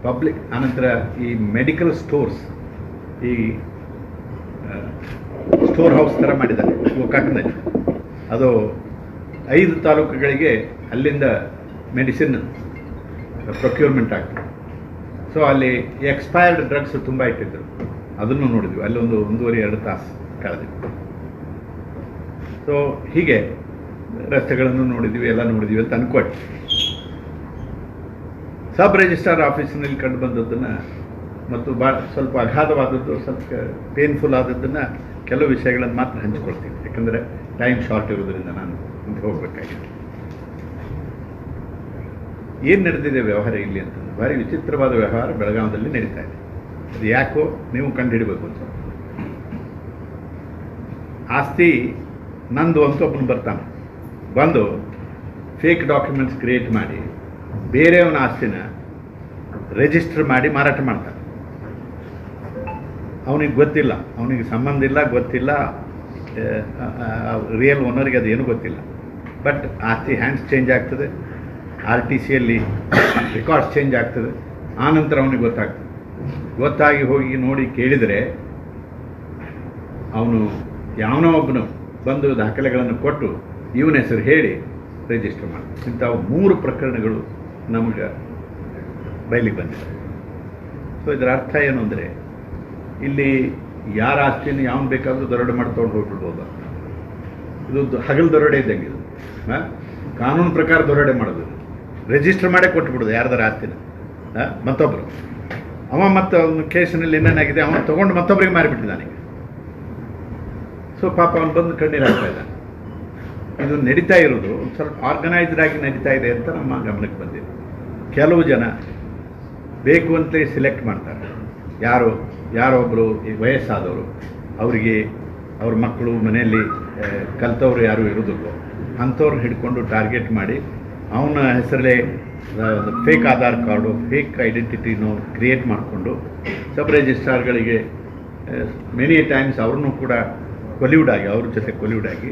Public ಆನಂತರ ಈ medical stores, ಈ ಸ್ಟೋರ್ ಹೌಸ್ ಥರ ಮಾಡಿದ್ದಾರೆ ಗೋಕಾಕ್ನಲ್ಲಿ. ಅದು 5 ತಾಲೂಕುಗಳಿಗೆ ಅಲ್ಲಿಂದ ಮೆಡಿಸಿನ್ ಪ್ರೊಕ್ಯೂರ್ಮೆಂಟ್ ಆಗ್ತದೆ. ಸೊ ಅಲ್ಲಿ ಎಕ್ಸ್ಪೈರ್ಡ್ ಡ್ರಗ್ಸ್ ತುಂಬ ಇಟ್ಟಿದ್ರು, ಅದನ್ನು ನೋಡಿದ್ವಿ. ಅಲ್ಲಿ 1.5-2 ತಾಸು ಕಳೆದಿವಿ. ಸೊ ಹೀಗೆ ರಸ್ತೆಗಳನ್ನು ನೋಡಿದ್ವಿ, ಎಲ್ಲ ನೋಡಿದ್ವಿ ಅಂತ ಅನ್ಕೊಟ್ಟು ಸಬ್ ರಿಜಿಸ್ಟ್ರಾರ್ ಆಫೀಸಿನಲ್ಲಿ ಕಂಡು ಬಂದದ್ದನ್ನು ಮತ್ತು ಸ್ವಲ್ಪ ಅಗಾಧವಾದದ್ದು, ಸ್ವಲ್ಪ ಪೇನ್ಫುಲ್ ಆದದ್ದನ್ನು, ಕೆಲವು ವಿಷಯಗಳನ್ನು ಮಾತ್ರ ಹಂಚ್ಕೊಳ್ತೀನಿ. ಯಾಕಂದರೆ ಟೈಮ್ ಶಾರ್ಟ್ ಇರೋದ್ರಿಂದ ನಾನು ಮುಂದೆ ಹೋಗಬೇಕಾಗಿದೆ. ಏನು ನಡೆದಿದೆ ವ್ಯವಹಾರ ಇಲ್ಲಿ ಅಂತಂದ್ರೆ, ಭಾರಿ ವಿಚಿತ್ರವಾದ ವ್ಯವಹಾರ ಬೆಳಗಾವದಲ್ಲಿ ನಡೀತಾ ಇದೆ. ಅದು ಯಾಕೋ ನೀವು ಕಂಡುಹಿಡಬೇಕು ಅಂತ. ಆಸ್ತಿ ನಂದು ಅಂತ ಒಬ್ಬನು ಬರ್ತಾನೆ, ಬಂದು ಫೇಕ್ ಡಾಕ್ಯುಮೆಂಟ್ಸ್ ಕ್ರಿಯೇಟ್ ಮಾಡಿ ಬೇರೆಯವನ ಆಸ್ತಿನ ರಿಜಿಸ್ಟರ್ ಮಾಡಿ ಮಾರಾಟ ಮಾಡ್ತಾನೆ. ಅವನಿಗೆ ಗೊತ್ತಿಲ್ಲ, ಅವನಿಗೆ ಸಂಬಂಧ ಇಲ್ಲ, ಗೊತ್ತಿಲ್ಲ, ರಿಯಲ್ ಓನರಿಗೆ ಅದೇನು ಗೊತ್ತಿಲ್ಲ. ಬಟ್ ಆಸ್ತಿ ಹ್ಯಾಂಡ್ಸ್ ಚೇಂಜ್ ಆಗ್ತದೆ, RTCಯಲ್ಲಿ ರೆಕಾರ್ಡ್ಸ್ ಚೇಂಜ್ ಆಗ್ತದೆ. ಆನಂತರ ಅವನಿಗೆ ಗೊತ್ತಾಗ್ತದೆ. ಗೊತ್ತಾಗಿ ಹೋಗಿ ನೋಡಿ ಕೇಳಿದರೆ ಅವನು ಯಾವನೋ ಒಬ್ಬನು ಬಂದು ದಾಖಲೆಗಳನ್ನು ಕೊಟ್ಟು ಇವನ ಹೆಸರು ಹೇಳಿ ರಿಜಿಸ್ಟರ್ ಮಾಡಿ. ಇಂಥವು 3 ಪ್ರಕರಣಗಳು ನಮಗೆ ಬಯಲಿಗೆ ಬಂದಿದೆ. ಸೊ ಇದರ ಅರ್ಥ ಏನು ಅಂದರೆ, ಇಲ್ಲಿ ಯಾರ ಆಸ್ತಿಯನ್ನು ಯಾವನು ಬೇಕಾದರೂ ದರೋಡೆ ಮಾಡಿ ತೊಗೊಂಡು ಹೋಗ್ಬಿಡ್ಬೋದು. ಇದು ಹಗಲು ದರೋಡೆ ಇದ್ದಂಗೆ ಇದು. ಕಾನೂನು ಪ್ರಕಾರ ದರೋಡೆ ಮಾಡೋದು, ರಿಜಿಸ್ಟರ್ ಮಾಡೇ ಕೊಟ್ಟುಬಿಡೋದು ಯಾರ್ದಾರ ಆಸ್ತಿನ ಮತ್ತೊಬ್ಬರು. ಅವ ಮತ್ತು ಅವನ ಕೇಸಿನಲ್ಲಿ ಏನೇನಾಗಿದೆ ಅವನು ತೊಗೊಂಡು ಮತ್ತೊಬ್ಬರಿಗೆ ಮಾರಿಬಿಟ್ಟಿದ್ದಾನೆ. ಸೊ ಪಾಪ ಅವನು ಬಂದು ಕಣ್ಣೀರು ಹಾಕ್ತಾ ಇದ್ದಾನೆ. ಇದು ನಡೀತಾ ಇರೋದು ಒಂದು ಸ್ವಲ್ಪ ಆರ್ಗನೈಸ್ಡ್ ಆಗಿ ನಡೀತಾ ಇದೆ ಅಂತ ನಮ್ಮ ಗಮನಕ್ಕೆ ಬಂದಿದೆ. ಕೆಲವು ಜನ ಬೇಕು ಅಂತಲೇ ಸಿಲೆಕ್ಟ್ ಮಾಡ್ತಾರೆ. ಯಾರೊಬ್ಬರು ವಯಸ್ಸಾದವರು, ಅವರಿಗೆ ಅವ್ರ ಮಕ್ಕಳು ಮನೆಯಲ್ಲಿ ಕಲ್ತವ್ರು ಯಾರು ಇರೋದಿಲ್ಲ, ಅಂಥವ್ರನ್ನ ಹಿಡ್ಕೊಂಡು ಟಾರ್ಗೆಟ್ ಮಾಡಿ ಅವನ ಹೆಸರಲ್ಲೇ ಫೇಕ್ ಆಧಾರ್ ಕಾರ್ಡು, ಫೇಕ್ ಐಡೆಂಟಿಟಿನೂ ಕ್ರಿಯೇಟ್ ಮಾಡಿಕೊಂಡು ಸಬ್ ರಿಜಿಸ್ಟ್ರಾರ್ಗಳಿಗೆ ಮೆನಿ ಟೈಮ್ಸ್ ಅವ್ರನ್ನೂ ಕೂಡ ಅವ್ರ ಜೊತೆ ಕೊಲ್ಯೂಡಾಗಿ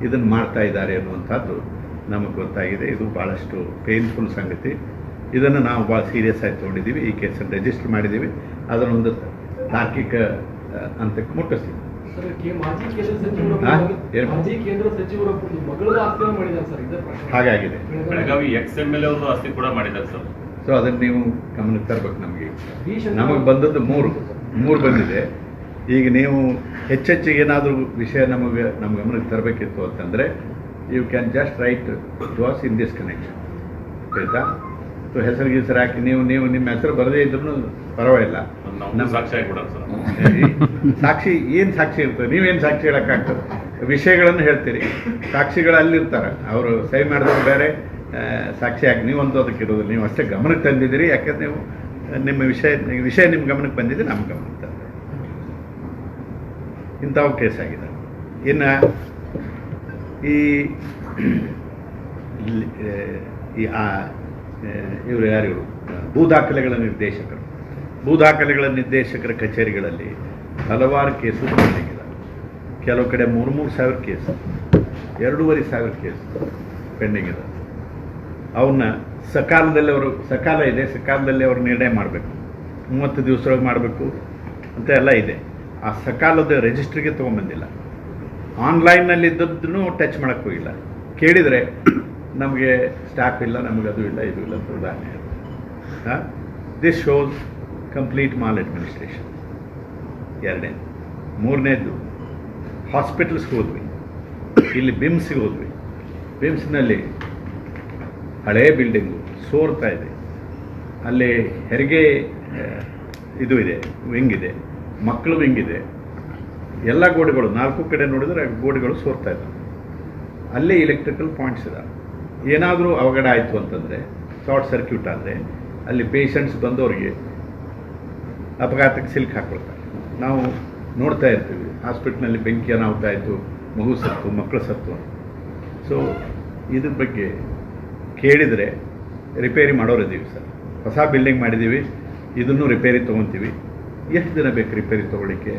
ಇದನ್ನು ಮಾಡ್ತಾ ಇದ್ದಾರೆ ಅನ್ನುವಂಥದ್ದು ನಮಗೆ ಗೊತ್ತಾಗಿದೆ. ಇದು ಭಾಳಷ್ಟು ಪೇನ್ಫುಲ್ ಸಂಗತಿ. ಇದನ್ನು ನಾವು ಭಾಳ ಸೀರಿಯಸ್ ಆಗಿ ತೊಗೊಂಡಿದ್ದೀವಿ. ಈ ಕೇಸನ್ನು ರಿಜಿಸ್ಟರ್ ಮಾಡಿದ್ದೀವಿ. ಅದನ್ನೊಂದು ತಾರ್ಕಿಕ ಹಂತಕ್ಕೆ ಮುಟ್ಟಿಸ್ತೀವಿ. ಹಾಗಾಗಿದೆ. ಬೆಳಗಾವಿ XMLA ಅವರು ಆಸ್ತಿ ಕೂಡ ಮಾಡಿದ್ದಾರೆ ಸರ್. ಸೊ ಅದನ್ನು ನೀವು ಗಮನಕ್ಕೆ ತರಬೇಕು. ನಮಗೆ ಬಂದದ್ದು ಮೂರು ಬಂದಿದೆ. ಈಗ ನೀವು ಹೆಚ್ಚೆಚ್ಚಿಗೆ ಏನಾದರೂ ವಿಷಯ ನಮ್ಮ ಗಮನಕ್ಕೆ ತರಬೇಕಿತ್ತು ಅಂತಂದರೆ you can just write to us in this connection. ಆಯಿತಾ? ಸೊ ಹೆಸರು ಹಾಕಿ ನೀವು ನಿಮ್ಮ ಹೆಸರು ಬರದೇ ಇದ್ರೂ ಪರವಾಗಿಲ್ಲ. ಸಾಕ್ಷಿ ಏನು ಸಾಕ್ಷಿ ಇರ್ತದೆ? ನೀವೇನು ಸಾಕ್ಷಿ ಹೇಳೋಕ್ಕಾಗ್ತದೆ? ವಿಷಯಗಳನ್ನು ಹೇಳ್ತೀರಿ, ಸಾಕ್ಷಿಗಳು ಅಲ್ಲಿರ್ತಾರೆ, ಅವರು ಸಹಿ ಮಾಡಿದವರು ಬೇರೆ, ಸಾಕ್ಷಿ ಹಾಕಿ ನೀವಂತೂ ಅದಕ್ಕೆ ಇರೋದಿಲ್ಲ. ನೀವು ಅಷ್ಟೇ ಗಮನಕ್ಕೆ ತಂದಿದ್ದೀರಿ. ಯಾಕಂದ್ರೆ ನೀವು ನಿಮ್ಮ ವಿಷಯ ನಿಮ್ಮ ಗಮನಕ್ಕೆ ಬಂದಿದೆ, ನಮ್ಮ ಗಮನಕ್ಕೆ ತಂದೆ. ಇಂಥವು ಕೇಸ್ ಆಗಿದೆ. ಇನ್ನು ಇವರು ಯಾರಿವರು ಭೂ ದಾಖಲೆಗಳ ನಿರ್ದೇಶಕರ ಕಚೇರಿಗಳಲ್ಲಿ ಹಲವಾರು ಕೇಸು ಪೆಂಡಿಂಗ್ ಇದೆ. ಕೆಲವು ಕಡೆ 3,000 ಕೇಸ್, 2,500 ಕೇಸ್ ಪೆಂಡಿಂಗ್ ಇದೆ. ಅವನ್ನ ಸಕಾಲದಲ್ಲಿ ಅವರು ನಿರ್ಣಯ ಮಾಡಬೇಕು. 30 ದಿವಸದೊಳಗೆ ಮಾಡಬೇಕು ಅಂತ ಎಲ್ಲ ಇದೆ. ಆ ಸಕಾಲದ ರಿಜಿಸ್ಟ್ರಿಗೆ ತೊಗೊಂಬಂದಿಲ್ಲ. ಆನ್ಲೈನ್ನಲ್ಲಿ ಇದ್ದದ್ದನ್ನು ಟಚ್ ಮಾಡೋಕ್ಕೆ ಹೋಗಿಲ್ಲ. ಕೇಳಿದರೆ ನಮಗೆ ಸ್ಟಾಫ್ ಇಲ್ಲ, ನಮಗೆ ಅದು ಇಲ್ಲ, ಇದು ಇಲ್ಲ ಅಂತ ಉದಾಹರಣೆ. This shows complete mall administration. ಮೂರನೇದು ಹಾಸ್ಪಿಟಲ್ಸ್ಗೆ ಹೋದ್ವಿ. ಇಲ್ಲಿ ಬಿಮ್ಸ್ಗೆ ಹೋದ್ವಿ. ಬಿಮ್ಸ್ನಲ್ಲಿ ಹಳೇ ಬಿಲ್ಡಿಂಗು ಸೋರ್ತಾ ಇದೆ. ಅಲ್ಲಿ ಹೆರಿಗೆ ಇದು ಇದೆ, ವಿಂಗ್ ಇದೆ, ಮಕ್ಕಳು ವಿಂಗ್ ಇದೆ. ಎಲ್ಲ ಗೋಡೆಗಳು 4 ಕಡೆ ನೋಡಿದರೆ ಗೋಡೆಗಳು ಸೋರ್ತಾ ಇದ್ದಾವೆ. ಅಲ್ಲೇ ಇಲೆಕ್ಟ್ರಿಕಲ್ ಪಾಯಿಂಟ್ಸ್ ಇದ್ದಾವೆ. ಏನಾದರೂ ಅವಘಡ ಆಯಿತು ಅಂತಂದರೆ, ಶಾರ್ಟ್ ಸರ್ಕ್ಯೂಟ್ ಆದರೆ ಅಲ್ಲಿ ಪೇಷಂಟ್ಸ್ ಬಂದವರಿಗೆ ಅಪಘಾತಕ್ಕೆ ಸಿಲ್ಕ್ ಹಾಕ್ಕೊಳ್ತಾರೆ. ನಾವು ನೋಡ್ತಾ ಇರ್ತೀವಿ, ಹಾಸ್ಪಿಟ್ಲ್ನಲ್ಲಿ ಬೆಂಕಿ ಅನಾಹುತ ಆಯಿತು, ಮಗು ಸತ್ತು, ಮಕ್ಕಳು ಸತ್ತು. ಸೊ ಇದ್ರ ಬಗ್ಗೆ ಕೇಳಿದರೆ ರಿಪೇರಿ ಮಾಡೋರಿದ್ದೀವಿ ಸರ್, ಹೊಸ ಬಿಲ್ಡಿಂಗ್ ಮಾಡಿದ್ದೀವಿ, ಇದನ್ನು ರಿಪೇರಿ ತೊಗೊತೀವಿ. ಎಷ್ಟು ದಿನ ಬೇಕು ರಿಪೇರಿ ತೊಗೊಳ್ಳಿಕ್ಕೆ?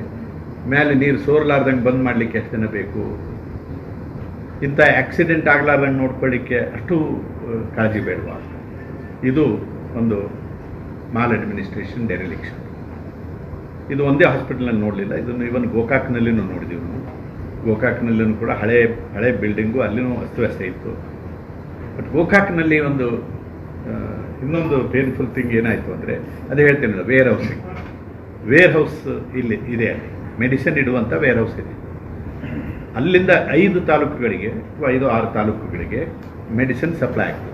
ಮೇಲೆ ನೀರು ಸೋರ್ಲಾರ್ದಂಗೆ ಬಂದ್ ಮಾಡಲಿಕ್ಕೆ ಎಷ್ಟು ದಿನ ಬೇಕು? ಇಂಥ ಆಕ್ಸಿಡೆಂಟ್ ಆಗಲಾರ್ದಂಗೆ ನೋಡ್ಕೊಳ್ಳಿಕ್ಕೆ ಅಷ್ಟು ಕಾಳಜಿ ಬೇಡವಾ? ಇದು ಒಂದು ಮಾಲ್ ಅಡ್ಮಿನಿಸ್ಟ್ರೇಷನ್ ಡೆರಿಲಿಕ್ಷನ್. ಇದು ಒಂದೇ ಹಾಸ್ಪಿಟಲ್ನಲ್ಲಿ ನೋಡಲಿಲ್ಲ, ಇದನ್ನು ಇವನ್ ಗೋಕಾಕ್ನಲ್ಲಿನೂ ನೋಡಿದ್ದೀವಿ ನಾವು. ಗೋಕಾಕ್ನಲ್ಲಿನೂ ಕೂಡ ಹಳೆ ಬಿಲ್ಡಿಂಗು ಅಲ್ಲಿನೂ ಅಸ್ತವ್ಯಸ್ತ ಇತ್ತು. ಬಟ್ ಗೋಕಾಕ್ನಲ್ಲಿ ಒಂದು ಇನ್ನೊಂದು ಪೇನ್ಫುಲ್ ಥಿಂಗ್ ಏನಾಯಿತು ಅಂದರೆ, ಅದೇ ಹೇಳ್ತೇನಲ್ಲ, ವೇರ್ ಹೌಸ್ ಇಲ್ಲಿ ಇದೆ, ಅಲ್ಲಿ ಮೆಡಿಸಿನ್ ಇಡುವಂಥ ವೇರ್ ಹೌಸ್ ಇದೆ. ಅಲ್ಲಿಂದ 5 ತಾಲೂಕುಗಳಿಗೆ ಅಥವಾ 5-6 ತಾಲೂಕುಗಳಿಗೆ ಮೆಡಿಸಿನ್ ಸಪ್ಲೈ ಆಗ್ತದೆ.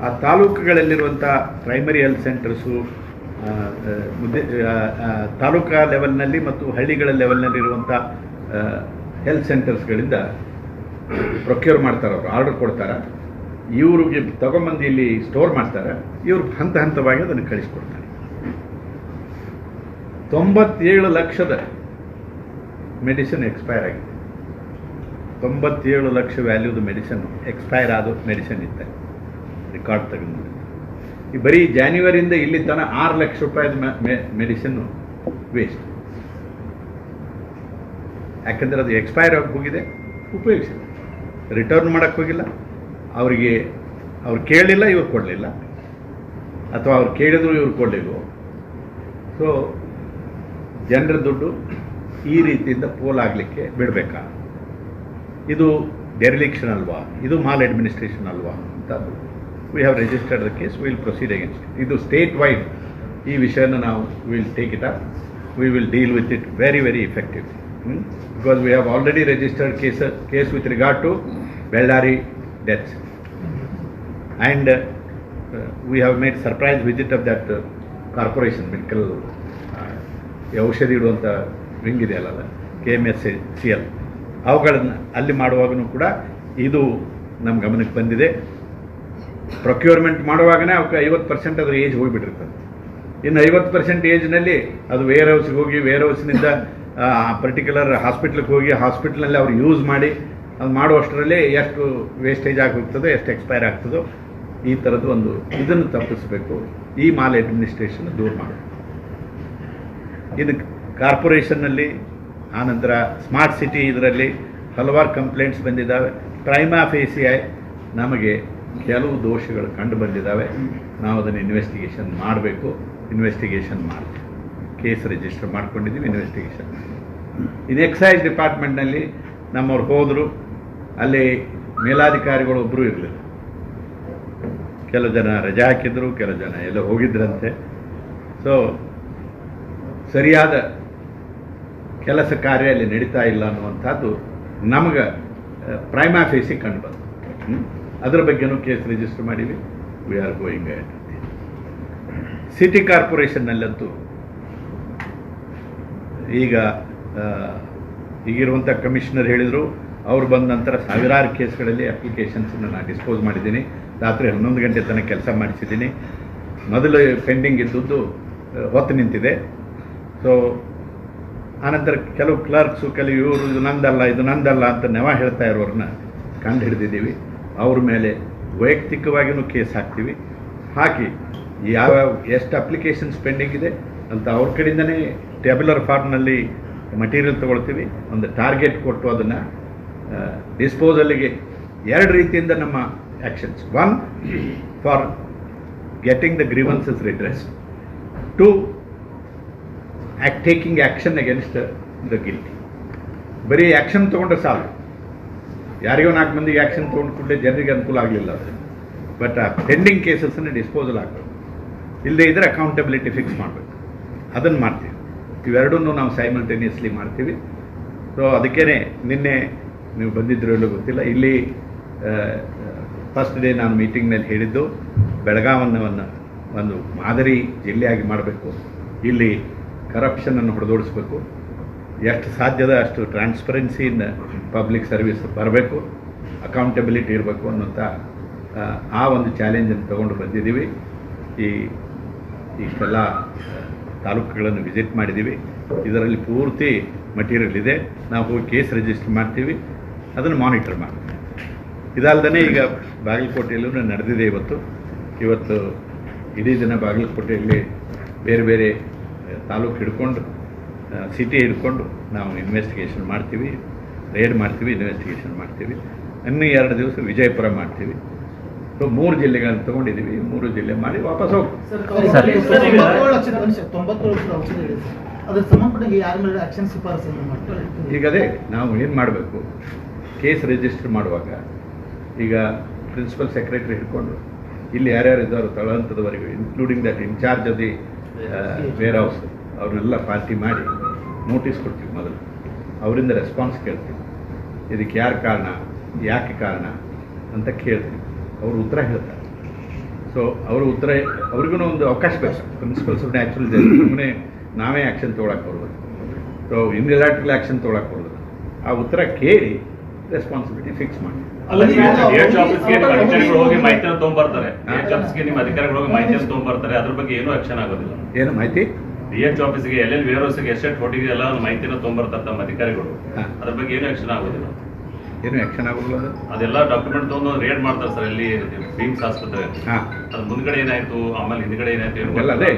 ಆ ತಾಲೂಕುಗಳಲ್ಲಿರುವಂಥ ಪ್ರೈಮರಿ ಹೆಲ್ತ್ ಸೆಂಟರ್ಸು, ತಾಲೂಕಾ ಲೆವೆಲ್ನಲ್ಲಿ ಮತ್ತು ಹಳ್ಳಿಗಳ ಲೆವೆಲ್ನಲ್ಲಿರುವಂಥ ಹೆಲ್ತ್ ಸೆಂಟರ್ಸ್ಗಳಿಂದ ಪ್ರೊಕ್ಯೂರ್ ಮಾಡ್ತಾರೆ, ಅವರು ಆರ್ಡರ್ ಕೊಡ್ತಾರೆ, ಇವ್ರಿಗೆ ತಗೊಂಬಂದು ಇಲ್ಲಿ ಸ್ಟೋರ್ ಮಾಡ್ತಾರೆ, ಇವ್ರು ಹಂತ ಹಂತವಾಗಿ ಅದನ್ನು ಕಳಿಸ್ಕೊಡ್ತಾರೆ. 97 ಲಕ್ಷದ ಮೆಡಿಸಿನ್ ಎಕ್ಸ್ಪೈರ್ ಆಗಿದೆ. 97 ಲಕ್ಷ ವ್ಯಾಲ್ಯೂದು ಮೆಡಿಸಿನ್ ಎಕ್ಸ್ಪೈರ್ ಆದ ಮೆಡಿಸಿನ್ ಇತ್ತು, ರೆಕಾರ್ಡ್ ತೆಗೆದು ನೋಡಿ. ಈ ಬರೀ ಜಾನ್ಯುವರಿಯಿಂದ ಇಲ್ಲಿ ತನಕ 6 ಲಕ್ಷ ರೂಪಾಯಿದ ಮೆಡಿಸಿನ್ನು ವೇಸ್ಟ್. ಯಾಕಂದರೆ ಅದು ಎಕ್ಸ್ಪೈರ್ ಆಗಿ ಹೋಗಿದೆ, ಉಪಯೋಗಿಸಿಲ್ಲ, ರಿಟರ್ನ್ ಮಾಡೋಕ್ಕೆ ಹೋಗಿಲ್ಲ, ಅವ್ರು ಕೇಳಲಿಲ್ಲ, ಇವ್ರು ಕೊಡಲಿಲ್ಲ, ಅಥವಾ ಅವ್ರು ಕೇಳಿದ್ರು ಇವ್ರು ಕೊಡಲಿಲ್ಲ. ಸೊ ಜನರ ದುಡ್ಡು ಈ ರೀತಿಯಿಂದ ಪೋಲಾಗಲಿಕ್ಕೆ ಬಿಡಬೇಕಾ? ಇದು ಡೆರಿಲಿಕ್ಷನ್ ಅಲ್ವಾ? ಇದು ಮಾಲ್ ಅಡ್ಮಿನಿಸ್ಟ್ರೇಷನ್ ಅಲ್ವಾ ಅಂತ we have registered the case, will proceed against. ಇದು ಸ್ಟೇಟ್ ವೈಡ್ ಈ ವಿಷಯನ ನಾವು will take it up, we will deal with it very very effectively. Because we have already registered case with regard to Bellary deaths, and we have made surprise visit of that corporation, medical ಔಷಧಿ ಇಡುವಂಥ wing ಇದೆಯಲ್ಲ, KMSCL, ಅವುಗಳನ್ನು ಅಲ್ಲಿ ಮಾಡುವಾಗೂ ಕೂಡ ಇದು ನಮ್ಮ ಗಮನಕ್ಕೆ ಬಂದಿದೆ. Procurement ಮಾಡುವಾಗನೇ ಅವಕ್ಕೆ 50% ಅದರ ಏಜ್ ಹೋಗಿಬಿಟ್ಟಿರ್ತದೆ. ಇನ್ನು 50% ಏಜ್ನಲ್ಲಿ ಅದು ವೇರ್ ಹೌಸ್ಗೆ ಹೋಗಿ, ವೇರ್ ಹೌಸ್ನಿಂದ ಪರ್ಟಿಕ್ಯುಲರ್ ಹಾಸ್ಪಿಟ್ಲಿಗೆ ಹೋಗಿ, ಹಾಸ್ಪಿಟ್ಲಲ್ಲಿ ಅವ್ರು ಯೂಸ್ ಮಾಡಿ ಅದು ಮಾಡುವಷ್ಟರಲ್ಲಿ ಎಷ್ಟು ವೇಸ್ಟೇಜ್ ಆಗಿ ಹೋಗ್ತದೋ, ಎಷ್ಟು ಎಕ್ಸ್ಪೈರ್ ಆಗ್ತದೋ, ಈ ಥರದ್ದು ಒಂದು ಇದನ್ನು ತಪ್ಪಿಸಬೇಕು. ಈ ಮಾಲ್ ಅಡ್ಮಿನಿಸ್ಟ್ರೇಷನ್ ದೂರ ಮಾಡಬೇಕು. ಇದು ಕಾರ್ಪೊರೇಷನ್ನಲ್ಲಿ, ಆನಂತರ ಸ್ಮಾರ್ಟ್ ಸಿಟಿ ಇದರಲ್ಲಿ ಹಲವಾರು ಕಂಪ್ಲೇಂಟ್ಸ್ ಬಂದಿದ್ದಾವೆ. ಪ್ರೈಮಾ ಫೇಸಿಯೈ ನಮಗೆ ಕೆಲವು ದೋಷಗಳು ಕಂಡು ಬಂದಿದ್ದಾವೆ. ನಾವು ಅದನ್ನು ಇನ್ವೆಸ್ಟಿಗೇಷನ್ ಮಾಡಬೇಕು. ಇನ್ವೆಸ್ಟಿಗೇಷನ್ ಮಾಡ್ತೀವಿ, ಕೇಸ್ ರಿಜಿಸ್ಟರ್ ಮಾಡ್ಕೊಂಡಿದ್ದೀವಿ, ಇನ್ವೆಸ್ಟಿಗೇಷನ್. ಇದು ಎಕ್ಸೈಸ್ ಡಿಪಾರ್ಟ್ಮೆಂಟ್ನಲ್ಲಿ ನಮ್ಮವ್ರು ಹೋದರು, ಅಲ್ಲಿ ಮೇಲಾಧಿಕಾರಿಗಳು ಒಬ್ಬರು ಇರಲಿಲ್ಲ. ಕೆಲವು ಜನ ರಜೆ ಹಾಕಿದ್ರು, ಕೆಲವು ಜನ ಎಲ್ಲ ಹೋಗಿದ್ರಂತೆ. ಸೊ ಸರಿಯಾದ ಕೆಲಸ ಕಾರ್ಯ ಅಲ್ಲಿ ನಡೀತಾ ಇಲ್ಲ ಅನ್ನುವಂಥದ್ದು ನಮಗೆ ಪ್ರೈಮಾ ಫೇಸಿಗೆ ಕಂಡು ಬಂತು. ಅದರ ಬಗ್ಗೆನೂ ಕೇಸ್ ರಿಜಿಸ್ಟರ್ ಮಾಡೀವಿ. We are going ahead. City ಕಾರ್ಪೊರೇಷನ್ನಲ್ಲಂತೂ ಈಗಿರುವಂಥ ಕಮಿಷನರ್ ಹೇಳಿದರು, ಅವ್ರು ಬಂದ ನಂತರ ಸಾವಿರಾರು ಕೇಸ್ಗಳಲ್ಲಿ ಅಪ್ಲಿಕೇಶನ್ಸನ್ನು ನಾನು ಡಿಸ್ಪೋಸ್ ಮಾಡಿದ್ದೀನಿ. ರಾತ್ರಿ 11 ಗಂಟೆ ತನಕ ಕೆಲಸ ಮಾಡಿಸಿದ್ದೀನಿ. ಮೊದಲು ಪೆಂಡಿಂಗ್ ಇದ್ದದ್ದು ಹೊತ್ತು ನಿಂತಿದೆ. ಸೊ ಆನಂತರ ಕೆಲವು ಕ್ಲರ್ಕ್ಸು, ಕೆಲವು ಇವರು ಇದು ನಂದಲ್ಲ ಅಂತ ನೆವ ಹೇಳ್ತಾ ಇರೋರನ್ನ ಕಂಡು ಹಿಡಿದಿದ್ದೀವಿ. ಅವ್ರ ಮೇಲೆ ವೈಯಕ್ತಿಕವಾಗಿಯೂ ಕೇಸ್ ಹಾಕ್ತೀವಿ. ಹಾಕಿ ಎಷ್ಟು ಅಪ್ಲಿಕೇಶನ್ಸ್ ಪೆಂಡಿಂಗ್ ಇದೆ ಅಂತ ಅವ್ರ ಕಡೆಯಿಂದನೇ ಟ್ಯಾಬ್ಯುಲರ್ ಫಾರ್ಮ್ನಲ್ಲಿ ಮಟೀರಿಯಲ್ ತೊಗೊಳ್ತೀವಿ. ಒಂದು ಟಾರ್ಗೆಟ್ ಕೊಟ್ಟು ಅದನ್ನು ಡಿಸ್ಪೋಸಲ್ಗೆ 2 ರೀತಿಯಿಂದ ನಮ್ಮ actions. 1 for getting the grievances redress, 2 taking action against the guilty. ಬರೀ ಆ್ಯಕ್ಷನ್ ತೊಗೊಂಡ್ರೆ ಸಾಲು. ಯಾರಿಗೋ 4 ಮಂದಿಗೆ ಆ್ಯಕ್ಷನ್ ತೊಗೊಂಡು ಕೂಡಲೇ ಜನರಿಗೆ ಅನುಕೂಲ ಆಗಲಿಲ್ಲ ಅದು. ಬಟ್ ಆ ಪೆಂಡಿಂಗ್ ಕೇಸಸ್ಸನ್ನು ಡಿಸ್ಪೋಸಲ್ ಆಗಬೇಕು. ಇಲ್ಲದೇ ಇದ್ದರೆ ಅಕೌಂಟಬಿಲಿಟಿ ಫಿಕ್ಸ್ ಮಾಡಬೇಕು. ಅದನ್ನು ಮಾಡ್ತೀವಿ. ಇವೆರಡನ್ನೂ ನಾವು ಸೈಮಲ್ಟೇನಿಯಸ್ಲಿ ಮಾಡ್ತೀವಿ. ಸೊ ಅದಕ್ಕೇ ನಿನ್ನೆ ನೀವು ಬಂದಿದ್ರೋ ಇಲ್ಲೋ ಗೊತ್ತಿಲ್ಲ, ಇಲ್ಲಿ ಫಸ್ಟ್ ಡೇ ನಾನು ಮೀಟಿಂಗ್ನಲ್ಲಿ ಹೇಳಿದ್ದು, ಬೆಳಗಾವನ್ನು ಒಂದು ಮಾದರಿ ಜಿಲ್ಲೆಯಾಗಿ ಮಾಡಬೇಕು. ಇಲ್ಲಿ ಕರಪ್ಷನನ್ನು ಹೊಡೆದೋಡಿಸ್ಬೇಕು. ಎಷ್ಟು ಸಾಧ್ಯದ ಅಷ್ಟು ಟ್ರಾನ್ಸ್ಪರೆನ್ಸಿ ಇನ್ ಪಬ್ಲಿಕ್ ಸರ್ವಿಸ್ ಬರಬೇಕು, ಅಕೌಂಟಬಿಲಿಟಿ ಇರಬೇಕು ಅನ್ನೋಂಥ ಆ ಒಂದು ಚಾಲೆಂಜನ್ನು ತೊಗೊಂಡು ಬಂದಿದ್ದೀವಿ. ಇಷ್ಟೆಲ್ಲ ತಾಲೂಕುಗಳನ್ನು ವಿಸಿಟ್ ಮಾಡಿದ್ದೀವಿ. ಇದರಲ್ಲಿ ಪೂರ್ತಿ ಮಟೀರಿಯಲ್ ಇದೆ. ನಾವು ಹೋಗಿ ಕೇಸ್ ರಿಜಿಸ್ಟರ್ ಮಾಡ್ತೀವಿ, ಅದನ್ನು ಮಾನಿಟರ್ ಮಾಡ್ತೀವಿ. ಇದಲ್ಲದೆ ಈಗ ಬಾಗಲಕೋಟೆಯಲ್ಲೂ ನಡೆದಿದೆ. ಇವತ್ತು ಇಡೀ ದಿನ ಬಾಗಲಕೋಟೆಯಲ್ಲಿ ಬೇರೆ ಬೇರೆ ತಾಲೂಕು ಹಿಡ್ಕೊಂಡು, ಸಿಟಿ ಹಿಡ್ಕೊಂಡು ನಾವು ಇನ್ವೆಸ್ಟಿಗೇಷನ್ ಮಾಡ್ತೀವಿ, ರೇಡ್ ಮಾಡ್ತೀವಿ, ಇನ್ವೆಸ್ಟಿಗೇಷನ್ ಮಾಡ್ತೀವಿ. ಇನ್ನೂ 2 ದಿವಸ ವಿಜಯಪುರ ಮಾಡ್ತೀವಿ. ಸೊ 3 ಜಿಲ್ಲೆಗಳನ್ನು ತೊಗೊಂಡಿದ್ದೀವಿ, 3 ಜಿಲ್ಲೆ ಮಾಡಿ ವಾಪಸ್ ಹೋಗಿ. 97 ಲಕ್ಷದ ಔಷಧ ಇದೆ ಸರ್. ಅದ್ರ ಸಂಬಂಧಪಟ್ಟ ಯಾರ ಮೇಲೆ ಆಕ್ಷನ್ ಶಿಫಾರಸನ್ನು ಮಾಡ್ತಾರೆ? ಈಗ ಅದೇ ನಾವು ಏನು ಮಾಡಬೇಕು, ಕೇಸ್ ರಿಜಿಸ್ಟರ್ ಮಾಡುವಾಗ ಈಗ ಪ್ರಿನ್ಸಿಪಲ್ ಸೆಕ್ರೆಟರಿ ಹಿಡ್ಕೊಂಡು ಇಲ್ಲಿ ಯಾರ್ಯಾರು ಇದ್ದಾರೋ ತಳಹಂತದವರೆಗೂ including that in-charge of the warehouse ಅವ್ರನ್ನೆಲ್ಲ ಪಾರ್ಟಿ ಮಾಡಿ ನೋಟಿಸ್ ಕೊಡ್ತೀವಿ. ಮೊದಲು ಅವರಿಂದ ರೆಸ್ಪಾನ್ಸ್ ಕೇಳ್ತೀವಿ, ಇದಕ್ಕೆ ಯಾರು ಕಾರಣ, ಯಾಕೆ ಕಾರಣ ಅಂತ ಕೇಳ್ತೀವಿ. ಅವರು ಉತ್ತರ ಹೇಳ್ತಾರೆ. ಸೊ ಅವರು ಉತ್ತರ, ಅವ್ರಿಗೂ ಒಂದು ಅವಕಾಶ ಬೇಕು. ಪ್ರಿನ್ಸಿಪಲ್ಸ್ ಆಫ್ ನ್ಯಾಚುರಲ್ ಜಸ್ಟಿಸ್ ಸುಮ್ಮನೆ ನಾವೇ ಆ್ಯಕ್ಷನ್ ತೊಗೊಳಕ್ಕೆ ಬರೋದು, ಸೊ ಯುನಿಲಾಟ್ರಲ್ ಆ್ಯಕ್ಷನ್ ತೊಗೊಳಕ್ಕೆ ಬರೋದು. ಆ ಉತ್ತರ ಕೇಳಿ ರೆಸ್ಪಾನ್ಸಿಬಿಲಿಟಿ ಫಿಕ್ಸ್ ಮಾಡಿ. DH ಆಫೀಸ್ಗೆ ನಿಮ್ಮ ಅಧಿಕಾರಿಗಳು ಹೋಗಿ ಮಾಹಿತಿಯನ್ನು ತೊಗೊಂಡ್ಬರ್ತಾರೆ. DH ಆಫೀಸ್ಗೆ ನಿಮ್ಮ ಅಧಿಕಾರಿಗಳು ಹೋಗಿ ಮಾಹಿತಿಯನ್ನು ತೊಗೊಂಡ್ಬರ್ತಾರೆ, ಅದ್ರ ಬಗ್ಗೆ ಏನೂ ಆಕ್ಷನ್ ಆಗೋದಿಲ್ಲ. ಏನು ಮಾಹಿತಿ? DH ಆಫೀಸ್ಗೆ ಎಲ್ಲೆಲ್ಲಿ ವೇರ್ ಹೌಸ್ಗೆ ಎಸ್ಟೇಟ್ ಹೊಟ್ಟಿಗೆ ಎಲ್ಲ ಮಾಹಿತಿಯನ್ನು ತೊಗೊಂಡ್ಬರ್ತಾರೆ ತಮ್ಮ ಅಧಿಕಾರಿಗಳು, ಅದ್ರ ಬಗ್ಗೆ ಏನೂ ಆಕ್ಷನ್ ಆಗೋದಿಲ್ಲ. ಏನು ಆ್ಯಕ್ಷನ್ ಆಗೋದಿಲ್ಲ? ಅದೆಲ್ಲ ಡಾಕ್ಯುಮೆಂಟ್ ತೊಗೊಂಡು ರೇಡ್ ಮಾಡ್ತಾರೆ ಸರ್. ಅಲ್ಲಿ ಬೀಮ್ಸ್ ಆಸ್ಪತ್ರೆ ಅದು ಮುಂದ್ಗಡೆ ಏನಾಯ್ತು, ಆಮೇಲೆ ಹಿಂದ್ಗಡೆ ಏನಾಯ್ತು ಎಲ್ಲ ಅದೇ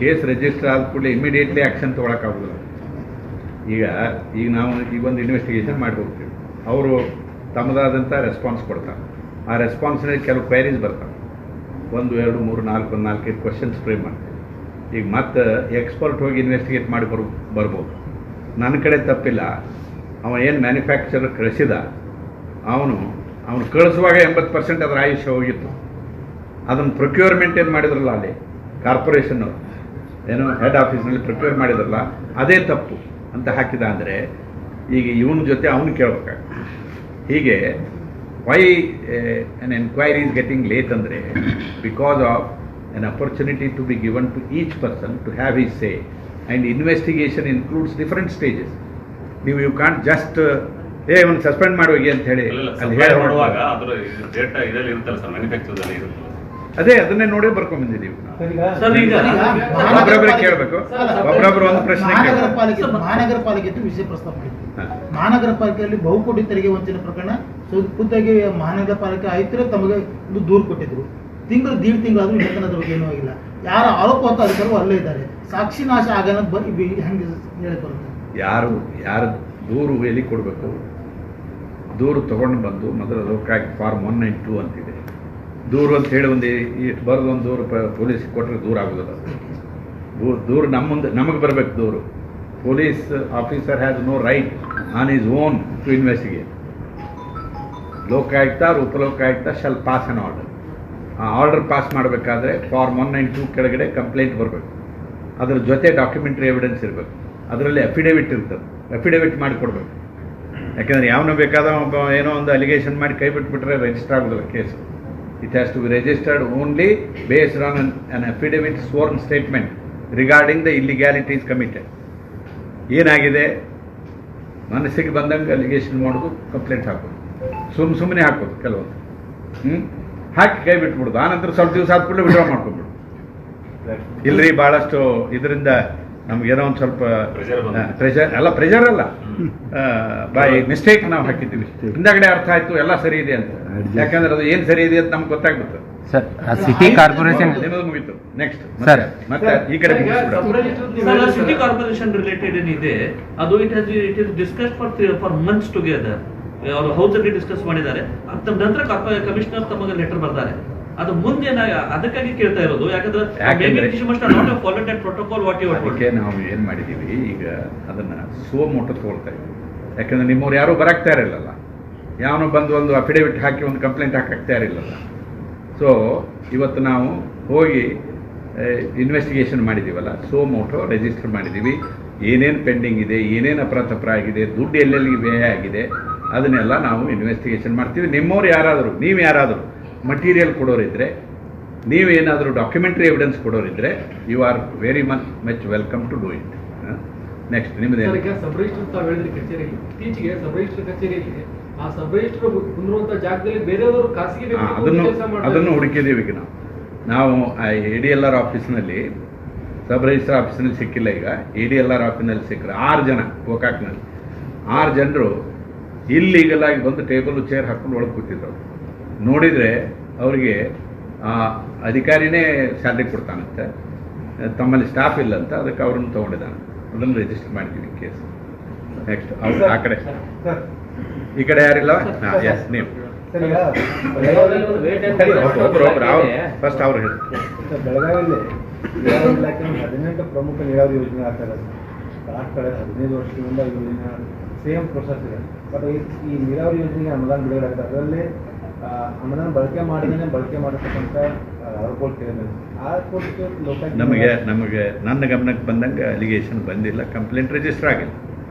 ಕೇಸ್ ರಿಜಿಸ್ಟರ್ ಆದ ಕೂಡಲೇ ಇಮಿಡಿಯೇಟ್ಲಿ ಆ್ಯಕ್ಷನ್ ತೊಗೊಳಕ್ಕಾಗೋದಿಲ್ಲ. ಈಗ ನಾವು ಈಗ ಒಂದು ಇನ್ವೆಸ್ಟಿಗೇಷನ್ ಮಾಡಿ ಹೋಗ್ತೀವಿ, ಅವರು ತಮ್ಮದಾದಂಥ ರೆಸ್ಪಾನ್ಸ್ ಕೊಡ್ತಾರೆ. ಆ ರೆಸ್ಪಾನ್ಸ್ನಲ್ಲಿ ಕೆಲವು ಕ್ವೈರೀಸ್ ಬರ್ತಾರೆ, 1, 2, 3, 4 4-5 ಕ್ವಶನ್ಸ್ ಫ್ರೇಮ್ ಮಾಡ್ತೀವಿ. ಈಗ ಮತ್ತೆ ಎಕ್ಸ್ಪರ್ಟ್ ಹೋಗಿ ಇನ್ವೆಸ್ಟಿಗೇಟ್ ಮಾಡಿ ಬರ್ಬೋದು. ನನ್ನ ಕಡೆ ತಪ್ಪಿಲ್ಲ, ಅವ ಏನು ಮ್ಯಾನುಫ್ಯಾಕ್ಚರರ್ ಕಳಿಸಿದ ಅವನು ಕಳಿಸುವಾಗ 80% ಅದರ ಆಯುಷ್ಯ ಹೋಗಿತ್ತು. ಅದನ್ನು ಪ್ರೊಕ್ಯೂರ್ಮೆಂಟ್ ಏನು ಮಾಡಿದ್ರಲ್ಲ ಅಲ್ಲಿ ಕಾರ್ಪೊರೇಷನ್ನವರು ಏನೋ ಹೆಡ್ ಆಫೀಸ್ನಲ್ಲಿ ಪ್ರೊಕ್ಯೂರ್ ಮಾಡಿದ್ರಲ್ಲ ಅದೇ ತಪ್ಪು ಅಂತ ಹಾಕಿದ ಅಂದರೆ ಈಗ ಇವನ ಜೊತೆ ಅವನು ಕೇಳಬೇಕಾಗ್ತದೆ. ಹೀಗೆ why an enquiry is getting late ಅಂದರೆ because of an opportunity to be given to each person to have his say, and investigation includes different stages. You can't just ಒಂದು ಸಸ್ಪೆಂಡ್ ಮಾಡೋಗಿ ಅಂತ ಹೇಳಿ ಮಾಡುವಾಗ ಅದರ ಡೇಟಾ ಇದರಲ್ಲಿ ಇರುತ್ತಲ್ಲ ಸರ್, ಮ್ಯಾನುಫ್ಯಾಕ್ಚರ್ದಲ್ಲಿ ಇರುತ್ತಲ್ಲ, ಅದೇ ಅದನ್ನೇ ನೋಡೇ ಬರ್ಕೊಂಡ್ಬಂದಿದ್ದೀವಿ. ಒಬ್ಬರೊಬ್ಬರೇ ಕೇಳಬೇಕು, ಒಬ್ಬರೊಬ್ಬರು ಒಂದು ಪ್ರಶ್ನೆ. ಮಹಾನಗರ ಪಾಲಿಕೆ ವಿಷಯ ಪ್ರಸ್ತಾಪ ಮಾಡಿದ್ರು. ಮಹಾನಗರ ಪಾಲಿಕೆಯಲ್ಲಿ ಬಹುಕೋಟಿ ತೆರಿಗೆ ವಂಚನೆ ಪ್ರಕರಣ ಖುದ್ದಾಗಿ ಮಹಾನಗರ ಪಾಲಿಕೆ ಆಯುಕ್ತರೇ ತಮಗೆ ಒಂದು ದೂರು ಕೊಟ್ಟಿದ್ರು. ತಿಂಗಳು 1.5 ತಿಂಗಳಾದ್ರೂ ಇನ್ನೊಂದರ ಬಗ್ಗೆ ಏನೂ ಆಗಿಲ್ಲ. ಯಾರ ಆರೋಪ ಹೊತ್ತ ಅಧಿಕಾರಿಗಳು ಅಲ್ಲೇ ಇದ್ದಾರೆ. ಸಾಕ್ಷಿ ನಾಶ ಆಗನದು ಹೆಂಗೆ ಹೇಳಿ ಬರುತ್ತೆ? ಯಾರು ದೂರು ಎಲ್ಲಿ ಕೊಡಬೇಕು, ದೂರು ತೊಗೊಂಡು ಬಂದು ಮೊದಲು ಅದಕ್ಕಾಗಿ ಫಾರ್ಮ್ 192 ಅಂತಿದೆ. ದೂರು ಅಂತ ಹೇಳಿ ಬರೆದು ಒಂದು ದೂರು ಪೊಲೀಸಿಗೆ ಕೊಟ್ಟರೆ ದೂರ ಆಗೋದಿಲ್ಲ. ದೂರು ನಮಗೆ ಬರಬೇಕು. ದೂರು police officer has no right on his own to investigate. Lokayukta Upalokayukta shall pass an order. ಆ ಆರ್ಡರ್ ಪಾಸ್ ಮಾಡಬೇಕಾದ್ರೆ ಫಾರ್ಮ್ 192 ಕೆಳಗಡೆ ಕಂಪ್ಲೇಂಟ್ ಬರಬೇಕು. ಅದರ ಜೊತೆ ಡಾಕ್ಯುಮೆಂಟ್ರಿ ಎವಿಡೆನ್ಸ್ ಇರಬೇಕು. ಅದರಲ್ಲಿ ಅಫಿಡೇವಿಟ್ ಇರ್ತದೆ, ಅಫಿಡೇವಿಟ್ ಮಾಡಿ ಕೊಡಬೇಕು. ಯಾಕೆಂದರೆ ಯಾವನೋ ಬೇಕಾದ ಒಬ್ಬ ಏನೋ ಒಂದು ಅಲಿಗೇಷನ್ ಮಾಡಿ ಕೈ ಬಿಟ್ಬಿಟ್ರೆ ರಿಜಿಸ್ಟರ್ ಆಗೋದಿಲ್ಲ case. It has to be registered only based on an affidavit sworn statement regarding the illegalities committed. ಏನಾಗಿದೆ ಮನಸ್ಸಿಗೆ ಬಂದಂಗೆ ಅಲಿಗೇಷನ್ ಮಾಡೋದು, ಕಂಪ್ಲೇಂಟ್ ಹಾಕೋದು, ಸುಮ್ಮನೆ ಹಾಕೋದು ಕೆಲವೊಂದು ಹಾಕಿ ಕೈ ಬಿಟ್ಬಿಡೋದು. ಆನಂತರ ಸ್ವಲ್ಪ ದಿವಸ ಆದ್ಮೇಲೆ ವಿಡ್ರಾ ಮಾಡ್ಕೊಂಡ್ಬಿಡು. ಇಲ್ರಿ ಭಾಳಷ್ಟು ಇದರಿಂದ ನಮಗೇನೋ ಒಂದು ಸ್ವಲ್ಪ ಪ್ರೆಷರ್ ಅಲ್ಲ, ಬೈ ಮಿಸ್ಟೇಕ್ ನಾವು ಹಾಕಿದ್ದೀವಿ. ಹಿಂದಾಗಡೆ ಅರ್ಥ ಆಯ್ತು ಎಲ್ಲ ಸರಿ ಇದೆ ಅಂತ. ಯಾಕಂದ್ರೆ ಅದು ಏನು ಸರಿ ಇದೆ ಅಂತ ನಮ್ಗೆ ಗೊತ್ತಾಗ್ಬಿಡ್ತದೆ ಸರ್. ಸಿಟಿ ಕಾರ್ಪೊರೇಷನ್ ಮುಗೀತು. ನೆಕ್ಸ್ಟ್ ಮತ್ತೆ ಈ ಕಡೆ ಸಿಟಿ ಕಾರ್ಪೊರೇಷನ್ ರಿಲೇಟೆಡ್ ಏನಿದೆ ಅದು it is discuss for months together. ಅವರು ಹೌಸಲ್ಲಿ ಡಿಸ್ಕಸ್ ಮಾಡಿದ್ದಾರೆ. ಅದ ನಂತರ ಕಮಿಷನರ್ ತಮಗೆ ಲೆಟರ್ ಬರ್ತಾರೆ. ಅದು ಮುಂದೆ ಅದಕ್ಕಾಗಿ ಕೇಳ್ತಾ ಇರೋದು. ಯಾಕಂದ್ರೆ ಅದಕ್ಕೆ ನಾವು ಏನು ಮಾಡಿದ್ದೀವಿ, ಈಗ ಅದನ್ನು ಮೋಟೋ ತಗೊಳ್ತಾ ಇದ್ದೀವಿ. ಯಾಕಂದ್ರೆ ನಿಮ್ಮವ್ರು ಯಾರೂ ಬರಾಕ್ತಾ ಇರಲಿಲ್ಲ, ಯಾವನೋ ಬಂದು ಒಂದು ಅಫಿಡೇವಿಟ್ ಹಾಕಿ ಒಂದು ಕಂಪ್ಲೇಂಟ್ ಹಾಕಾಗ್ತಾ ಇರಲಿಲ್ಲ. ಸೊ ಇವತ್ತು ನಾವು ಹೋಗಿ ಇನ್ವೆಸ್ಟಿಗೇಷನ್ ಮಾಡಿದ್ದೀವಲ್ಲ, ಮೋಟೋ ರಿಜಿಸ್ಟರ್ ಮಾಡಿದ್ದೀವಿ. ಏನೇನು ಪೆಂಡಿಂಗ್ ಇದೆ, ಏನೇನು ಅಪರಾಧ ಆಗಿದೆ, ದುಡ್ಡು ಎಲ್ಲೆಲ್ಲಿಗೆ ವ್ಯಯ ಆಗಿದೆ ಅದನ್ನೆಲ್ಲ ನಾವು ಇನ್ವೆಸ್ಟಿಗೇಷನ್ ಮಾಡ್ತೀವಿ. ನಿಮ್ಮವ್ರು ಯಾರಾದರೂ, ನೀವು ಯಾರಾದರೂ ಮಟೀರಿಯಲ್ ಕೊಡೋರಿದ್ದರೆ, ನೀವೇನಾದರೂ ಡಾಕ್ಯುಮೆಂಟ್ರಿ ಎವಿಡೆನ್ಸ್ ಕೊಡೋರಿದ್ದರೆ, you are very much welcome to do it. Next ನಿಮ್ಮದೇ ಸಬ್ ರಿಜಿಸ್ಟರ್ ತಾವು ಹೇಳಿದ್ರಿ ಕಚೇರಿಯಲ್ಲಿ, ಇತ್ತೀಚೆಗೆ ಸಬ್ ರಿಜಿಸ್ಟರ್ ಕಚೇರಿಯಲ್ಲಿ ಆ ಸಬ್ ರಿಜಿಸ್ಟರ್ ಕುಂದಿರುವಂಥ ಜಾಗದಲ್ಲಿ ಬೇರೆಯವರು ಖಾಸಗಿ ಅದನ್ನು ಹುಡುಕಿದ್ದೀವಿ. ಈಗ ನಾವು ADLR ಆಫೀಸ್ನಲ್ಲಿ, ಸಬ್ ರಿಜಿಸ್ಟರ್ ಆಫೀಸ್ನಲ್ಲಿ ಸಿಕ್ಕಿಲ್ಲ. ಈಗ ADLR ಆಫೀಸ್ನಲ್ಲಿ ಸಿಕ್ಕರೆ 6 ಜನ, ಗೋಕಾಕ್ನಲ್ಲಿ 6 ಜನರು ಇಲ್ಲೀಗಲ್ ಆಗಿ ಬಂದು ಟೇಬಲ್ ಚೇರ್ ಹಾಕೊಂಡು ಒಳಗೆ ಕೂತಿದ್ರು. ನೋಡಿದರೆ ಅವರಿಗೆ ಅಧಿಕಾರಿನೇ ಸ್ಯಾಲ್ರಿ ಕೊಡ್ತಾನಂತೆ, ತಮ್ಮಲ್ಲಿ ಸ್ಟಾಫ್ ಇಲ್ಲ ಅಂತ. ಅದಕ್ಕೆ ಅವ್ರನ್ನ ತೊಗೊಂಡಿದ್ದಾನೆ. ಅದನ್ನು ರಿಜಿಸ್ಟರ್ ಮಾಡಿದ್ದೀವಿ ಕೇಸ್. ನೆಕ್ಸ್ಟ್ ಆ ಕಡೆ, ಈ ಕಡೆ ಯಾರಿಲ್ಲ? ಎಸ್ ನೀವು ಫಸ್ಟ್ ಅವ್ರು ಹೇಳಿ. ಬೆಳಗಾವಿಯಲ್ಲಿ ನೀರಾವರಿ ಇಲಾಖೆ 18 ಪ್ರಮುಖ ನೀರಾವರಿ ಯೋಜನೆ ಆಗ್ತಾ ಇದೆ. ಲಾಸ್ಟ್ ಕಳೆದ 15 ವರ್ಷದಿಂದ ಯೋಜನೆ ಸೇಮ್ ಪ್ರೊಸೆಸ್ ಇದೆ. ಬಟ್ ಈ ನೀರಾವರಿ ಯೋಜನೆಗೆ ಅನುದಾನ ಬಿಡುಗಡೆ ಅದರಲ್ಲಿ ಅನುದಾನ ಬಳಕೆ ಮಾಡತಕ್ಕಂಥ ಆರೋಪಗಳು ಕೇಳಿದೆ. ಆ ಕೋರ್ಟ್ಗೆ ನಮಗೆ ನನ್ನ ಗಮನಕ್ಕೆ ಬಂದಂಗೆ ಅಲಿಗೇಷನ್ ಬಂದಿಲ್ಲ. ಕಂಪ್ಲೇಂಟ್ ರಿಜಿಸ್ಟರ್ ಆಗಿಲ್ಲ.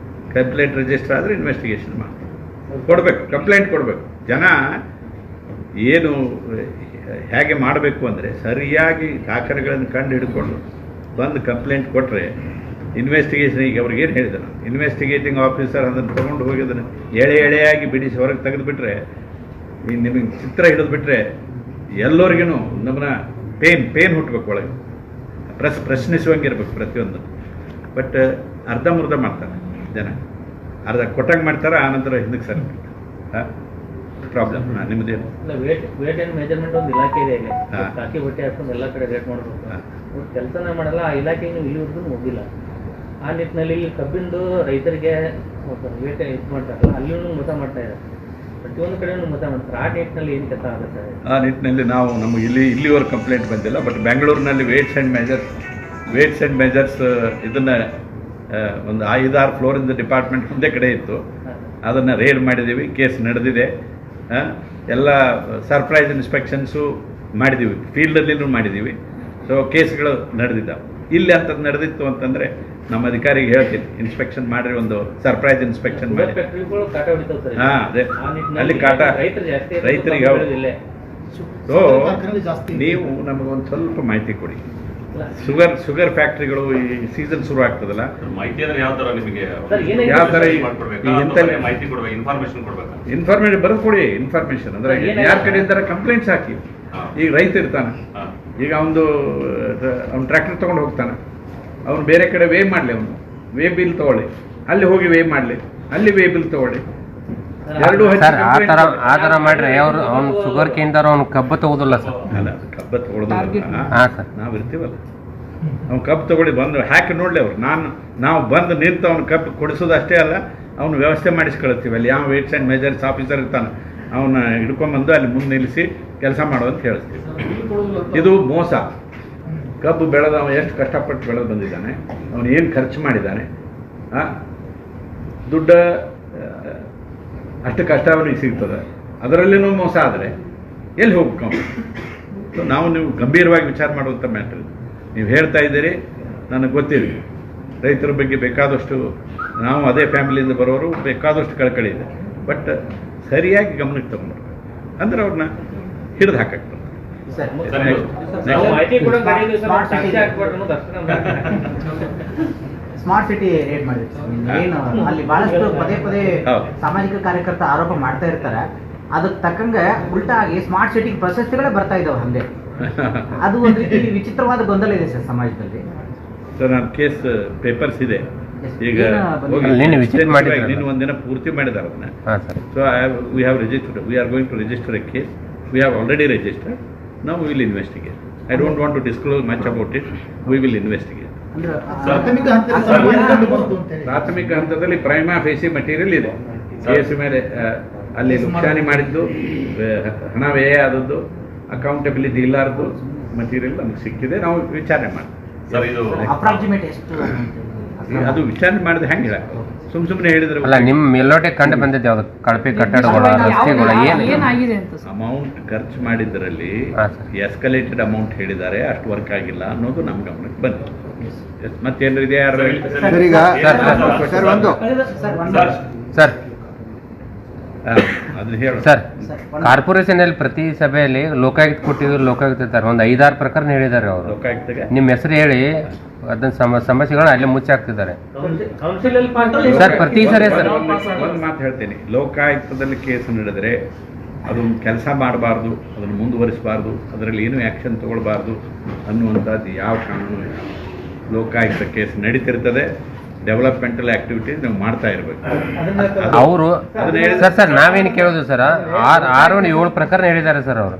ಕಂಪ್ಲೇಂಟ್ ರಿಜಿಸ್ಟರ್ ಆದರೆ ಇನ್ವೆಸ್ಟಿಗೇಷನ್ ಮಾಡಿ ಕೊಡಬೇಕು, ಕಂಪ್ಲೇಂಟ್ ಕೊಡಬೇಕು. ಜನ ಏನು ಹೇಗೆ ಮಾಡಬೇಕು ಅಂದರೆ ಸರಿಯಾಗಿ ದಾಖಲೆಗಳನ್ನು ಕಂಡು ಹಿಡ್ಕೊಂಡು ಬಂದು ಕಂಪ್ಲೇಂಟ್ ಕೊಟ್ಟರೆ ಇನ್ವೆಸ್ಟಿಗೇಷನ್, ಈಗ ಅವ್ರಿಗೇನು ಹೇಳಿದೆ ನಾನು, ಇನ್ವೆಸ್ಟಿಗೇಟಿಂಗ್ ಆಫೀಸರ್ ಅದನ್ನು ತೊಗೊಂಡು ಹೋಗಿದ್ದನ್ನು ಎಳೆಯಾಗಿ ಬಿಡಿಸಿ ಹೊರಗೆ ತೆಗೆದುಬಿಟ್ರೆ, ಈ ನಿಮಗೆ ಚಿತ್ರ ಹಿಡಿದುಬಿಟ್ರೆ ಎಲ್ಲರಿಗೂ ನಮ್ಮನ್ನ ಪೇನ್ ಹುಟ್ಟಬೇಕು ಒಳಗೆ, ಪ್ರಶ್ನಿಸುವಂಗಿರ್ಬೇಕು ಪ್ರತಿಯೊಂದು. ಬಟ್ ಅರ್ಧಂಬರ್ಧ ಮಾಡ್ತಾರೆ ಜನ, ಅರ್ಧ ಕೊಟ್ಟಂಗೆ ಮಾಡ್ತಾರೆ, ಆನಂತರ ಹಿಂದಕ್ಕೆ ಸರ್ ಪ್ರಾಬ್ಲಮ್. ನಿಮ್ಮದೇನು ವೇಟ್ ಅಂಡ್ ಮೆಜರ್ಮೆಂಟ್ ಒಂದು ಇಲಾಖೆ ಇದೆ, ಇಲ್ಲಿ ಕಾಕಿ ಬಟ್ಟೆ ಹಾಕೊಂಡು ಎಲ್ಲ ಕಡೆ ರೇಟ್ ಮಾಡಬೇಕು. ಕೆಲಸನೇ ಮಾಡಲ್ಲ, ಆ ಇಲಾಖೆಗೆ ನೀವು ಇಲ್ಲಿವರೆಗೂ ಹೋಗಿಲ್ಲ. ಆ ನಿಟ್ಟಿನಲ್ಲಿ ಇಲ್ಲಿ ಕಬ್ಬಿಂದು ರೈತರಿಗೆ ವೇಟ್ ಇದು ಮಾಡ್ತಾರಲ್ಲ, ಅಲ್ಲಿಯೂ ಮತ ಮಾಡ್ತಾ ಇದ್ದಾರೆ, ಪ್ರತಿಯೊಂದು ಕಡೆಯೂ ಮತ ಮಾಡ್ತಾರೆ. ಆ ನಿಟ್ಟಿನಲ್ಲಿ ಏನು ಕೆಲಸ ಆಗುತ್ತೆ? ಆ ನಿಟ್ಟಿನಲ್ಲಿ ನಾವು ನಮಗೆ ಇಲ್ಲಿವರೆಗೆ ಕಂಪ್ಲೇಂಟ್ ಬಂದಿಲ್ಲ. ಬಟ್ ಬೆಂಗಳೂರಿನಲ್ಲಿ ವೇಟ್ಸ್ ಆ್ಯಂಡ್ ಮೆಜರ್ಸ್ ಇದನ್ನು ಒಂದು 5-6 ಫ್ಲೋರಿಂದ ಡಿಪಾರ್ಟ್ಮೆಂಟ್ ಹಿಂದೆ ಕಡೆ ಇತ್ತು, ಅದನ್ನು ರೇಡ್ ಮಾಡಿದ್ದೀವಿ. ಕೇಸ್ ನಡೆದಿದೆ. ಎಲ್ಲ ಸರ್ಪ್ರೈಸ್ ಇನ್ಸ್ಪೆಕ್ಷನ್ಸು ಮಾಡಿದ್ದೀವಿ, ಫೀಲ್ಡಲ್ಲಿನೂ ಮಾಡಿದ್ದೀವಿ. ಸೊ ಕೇಸ್ಗಳು ನಡೆದಿದ್ದಾವೆ. ಇಲ್ಲಿ ಅಂಥದ್ದು ನಡೆದಿತ್ತು ಅಂತಂದರೆ ನಮ್ಮ ಅಧಿಕಾರಿಗೆ ಹೇಳ್ತೀನಿ, ಇನ್ಸ್ಪೆಕ್ಷನ್ ಮಾಡಿರಿ, ಒಂದು ಸರ್ಪ್ರೈಸ್ ಇನ್ಸ್ಪೆಕ್ಷನ್ ಮಾಡಿ. ಹಾಂ, ಅದೇ ಅಲ್ಲಿ ಕಾಟ ರೈತರಿಗೆ. ಸೊ ನೀವು ನಮಗೊಂದು ಸ್ವಲ್ಪ ಮಾಹಿತಿ ಕೊಡಿ. ಶುಗರ್ ಫ್ಯಾಕ್ಟ್ರಿಗಳು ಈ ಸೀಸನ್ ಶುರು ಆಗ್ತದಲ್ಲ, ಮಾಹಿತಿ ಅಂದ್ರೆ ಯಾವ ತರ ನಿಮಗೆ ಯಾವ ತರ ಮಾಹಿತಿ ಕೊಡ್ಬೇಕು, ಇನ್ಫಾರ್ಮೇಶನ್ ಕೊಡ್ಬೇಕು. ಇನ್ಫಾರ್ಮೇಶನ್ ಬರೋದು ಕೊಡಿ. ಇನ್ಫಾರ್ಮೇಶನ್ ಅಂದ್ರೆ ಯಾರ ಕಡೆ ಇದ್ದಾರೆ ಕಂಪ್ಲೇಂಟ್ಸ್ ಹಾಕಿ. ಈಗ ರೈತ ಇರ್ತಾನೆ, ಈಗ ಅವ್ನು ಟ್ರ್ಯಾಕ್ಟರ್ ತೊಗೊಂಡು ಹೋಗ್ತಾನೆ, ಅವ್ನು ಬೇರೆ ಕಡೆ ವೇ ಮಾಡಲಿ, ಅವನು ವೇ ಬಿಲ್ ತೊಗೊಳ್ಳಿ, ಅಲ್ಲಿ ಹೋಗಿ ವೇ ಮಾಡಲಿ, ಅಲ್ಲಿ ವೇ ಬಿಲ್ ತೊಗೊಳ್ಳಿ. ಸರ್ ಆ ಥರ ಮಾಡ್ರೆ ಅವ್ನು ಶುಗರ್ ಕೇಂದ್ರ ಅವ್ನು ಕಬ್ಬು ತಗೋದಿಲ್ಲ ಸರ್. ಅಲ್ಲ, ಕಬ್ಬು ತಗೊಳ್ಳೋದಿಲ್ಲ. ನಾವು ಇರ್ತೀವಲ್ಲ, ಅವ್ನು ಕಬ್ಬು ತಗೊಳ್ಳಿ, ಬಂದು ಹಾಕಿ ನೋಡಲಿ ಅವ್ರು. ನಾವು ಬಂದು ನಿಂತು ಅವ್ನು ಕಬ್ಬು ಕೊಡಿಸೋದು ಅಷ್ಟೇ ಅಲ್ಲ, ಅವ್ನು ವ್ಯವಸ್ಥೆ ಮಾಡಿಸ್ಕೊಳ್ತೀವಿ. ಅಲ್ಲಿ ಯಾವ ವೇಟ್ಸ್ ಆ್ಯಂಡ್ ಮೆಜರ್ಸ್ ಆಫೀಸರ್ ಇರ್ತಾನೆ, ಅವನ್ನ ಹಿಡ್ಕೊಂಬಂದು ಅಲ್ಲಿ ಮುಂದೆ ನಿಲ್ಲಿಸಿ ಕೆಲಸ ಮಾಡೋದು ಹೇಳಿಸ್ತೀವಿ. ಇದು ಮೋಸ. ಕಬ್ಬು ಬೆಳೆದ ಅವನು ಎಷ್ಟು ಕಷ್ಟಪಟ್ಟು ಬೆಳೆದು ಬಂದಿದ್ದಾನೆ, ಅವನು ಏನು ಖರ್ಚು ಮಾಡಿದ್ದಾನೆ, ದುಡ್ಡು ಅಷ್ಟು ಕಷ್ಟ ಅವನಿಗೆ ಸಿಗ್ತದೆ, ಅದರಲ್ಲಿನೂ ಮೋಸ ಆದರೆ ಎಲ್ಲಿ ಹೋಗ್ಬೇಕು? ಸೊ ನೀವು ಗಂಭೀರವಾಗಿ ವಿಚಾರ ಮಾಡುವಂಥ ಮ್ಯಾಟ್ರ್. ನೀವು ಹೇಳ್ತಾ ಇದ್ದೀರಿ, ನನಗೆ ಗೊತ್ತಿದೆ ರೈತರ ಬಗ್ಗೆ ಬೇಕಾದಷ್ಟು, ನಾವು ಅದೇ ಫ್ಯಾಮಿಲಿಯಿಂದ ಬರೋರು, ಬೇಕಾದಷ್ಟು ಕಳಕಳಿ ಇದೆ. ಬಟ್ ಸರಿಯಾಗಿ ಗಮನಕ್ಕೆ ತಗೊಂಡ್ರು ಅಂದ್ರೆ ಅವ್ರನ್ನ ಹಿಡಿದು ಹಾಕಕ್ಕೆ ಸ್ಮಾರ್ಟ್ ಸಿಟಿ ರೇಟ್ ಮಾಡಿದ್ವಿ. ಏನು ಅಲ್ಲಿ ಬಹಳಷ್ಟು ಪದೇ ಸಾಮಾಜಿಕ ಕಾರ್ಯಕರ್ತ ಆರೋಪ ಮಾಡ್ತಾ ಇರ್ತಾರೆ. ಅದಕ್ಕೆ ತಕ್ಕಂಗೆ ಉಲ್ಟಾ ಆಗಿ ಸ್ಮಾರ್ಟ್ ಸಿಟಿಗೆ ಪ್ರಶಸ್ತಿಗಳೇ ಬರ್ತಾ ಇದಾವೆ. ಹಂಗೆ ಅದು ಒಂದು ರೀತಿ ವಿಚಿತ್ರವಾದ ಗೊಂದಲ ಇದೆ ಸರ್ ಸಮಾಜದಲ್ಲಿ. ಸರ್, ನನ್ನ ಕೇಸ್ ಪೇಪರ್ಸ್ ಇದೆ. ಈಗ ನೀನು ಒಂದಿನ ಪೂರ್ತಿ ಮಾಡಿದಾರೆ ಅದನ್ನ. So we have registered, we are going to register a case. We have already registered. ನಾವು will investigate. I don't want to disclose much about it. We will investigate. ಪ್ರಾಥಮಿಕ ಹಂತದಲ್ಲಿ ಪ್ರೈಮಾ ಫೇಸಿ ಮಟೀರಿಯಲ್ ಇದೆ. Case ಮೇಲೆ ಅಲ್ಲಿ ನುಕ್ಸಾನಿ ಮಾಡಿದ್ದು, ಹಣ ವ್ಯಯ ಆದದ್ದು, ಅಕೌಂಟಬಿಲಿಟಿ ಇಲ್ಲಾರದು ಮಟೀರಿಯಲ್ ನಮ್ಗೆ ಸಿಕ್ಕಿದೆ. ನಾವು ವಿಚಾರಣೆ ಮಾಡ್ತೀವಿ. ಅದು ವಿಚಾರಣೆ ಮಾಡಿದ್ರೆ ಹೆಂಗೆ ಹೇಳ, ಸುಮ್ಮನೆ ಹೇಳಿದ್ರೆ ಅಲ್ಲ. ನಿಮ್ಮ ಮೇಲ್ನೋಟೆ ಕಂಡು ಬಂದಿದ್ದು ಯಾವ್ದು? ಕಳಪೆ ಕಟ್ಟಡಗಳು, ರಸ್ತೆಗಳು ಏನಾಗಿದೆ ಅಂತ ಅಮೌಂಟ್ ಖರ್ಚು ಮಾಡಿದ್ದರಲ್ಲಿ ಎಸ್ಕಲೇಟೆಡ್ ಅಮೌಂಟ್ ಹೇಳಿದ್ದಾರೆ, ಅಷ್ಟು ವರ್ಕ್ ಆಗಿಲ್ಲ ಅನ್ನೋದು ನಮ್ಮ ಗಮನಕ್ಕೆ ಬಂತು. ಮತ್ತೇನು ಇದೆ ಯಾರು? ಸರ್ ಅದನ್ನ ಹೇಳಿ ಸರ್, ಕಾರ್ಪೊರೇಷನ್ ಅಲ್ಲಿ ಪ್ರತಿ ಸಭೆಯಲ್ಲಿ ಲೋಕಾಯುಕ್ತ ಕೊಟ್ಟಿದ್ರು, ಲೋಕಾಯುಕ್ತ ಒಂದು 5-6 ಪ್ರಕರಣ ಹೇಳಿದ್ದಾರೆ ಅವರು. ಲೋಕಾಯುಕ್ತಗೆ ನಿಮ್ಮ ಹೆಸರು ಹೇಳಿ ಅದನ್ನ ಸಮಸ್ಯೆಗಳನ್ನ ಅಲ್ಲೇ ಮುಚ್ಚಾಕ್ತಿದ್ದಾರೆ ಸರ್ ಪ್ರತಿ ಸರಿ. ಸರ್, ಒಂದು ಮಾತು ಹೇಳ್ತೀನಿ, ಲೋಕಾಯುಕ್ತದಲ್ಲಿ ಕೇಸ್ ನಡೆದರೆ ಅದನ್ನು ಕೆಲಸ ಮಾಡಬಾರ್ದು, ಅದನ್ನು ಮುಂದುವರಿಸಬಾರ್ದು, ಅದರಲ್ಲಿ ಏನೂ ಆ್ಯಕ್ಷನ್ ತಗೊಳ್ಬಾರ್ದು ಅನ್ನುವಂಥದ್ದು ಯಾವ ಕಾನೂನು ಇಲ್ಲ. ಲೋಕಾಯುಕ್ತ ಕೇಸ್ ನಡೀತಿರ್ತದೆ. ಡೆವಲಪ್ಮೆಂಟಲ್ ಆಕ್ಟಿವಿಟೀಸ್ ನಾವು ಮಾಡ್ತಾ ಇರಬೇಕು. ಅವರು ಸರ್ ನಾವೇನು ಕೇಳೋದು ಸರ್, 6-7 ಪ್ರಕರಣ ಹೇಳಿದ್ದಾರೆ ಸರ್ ಅವರು.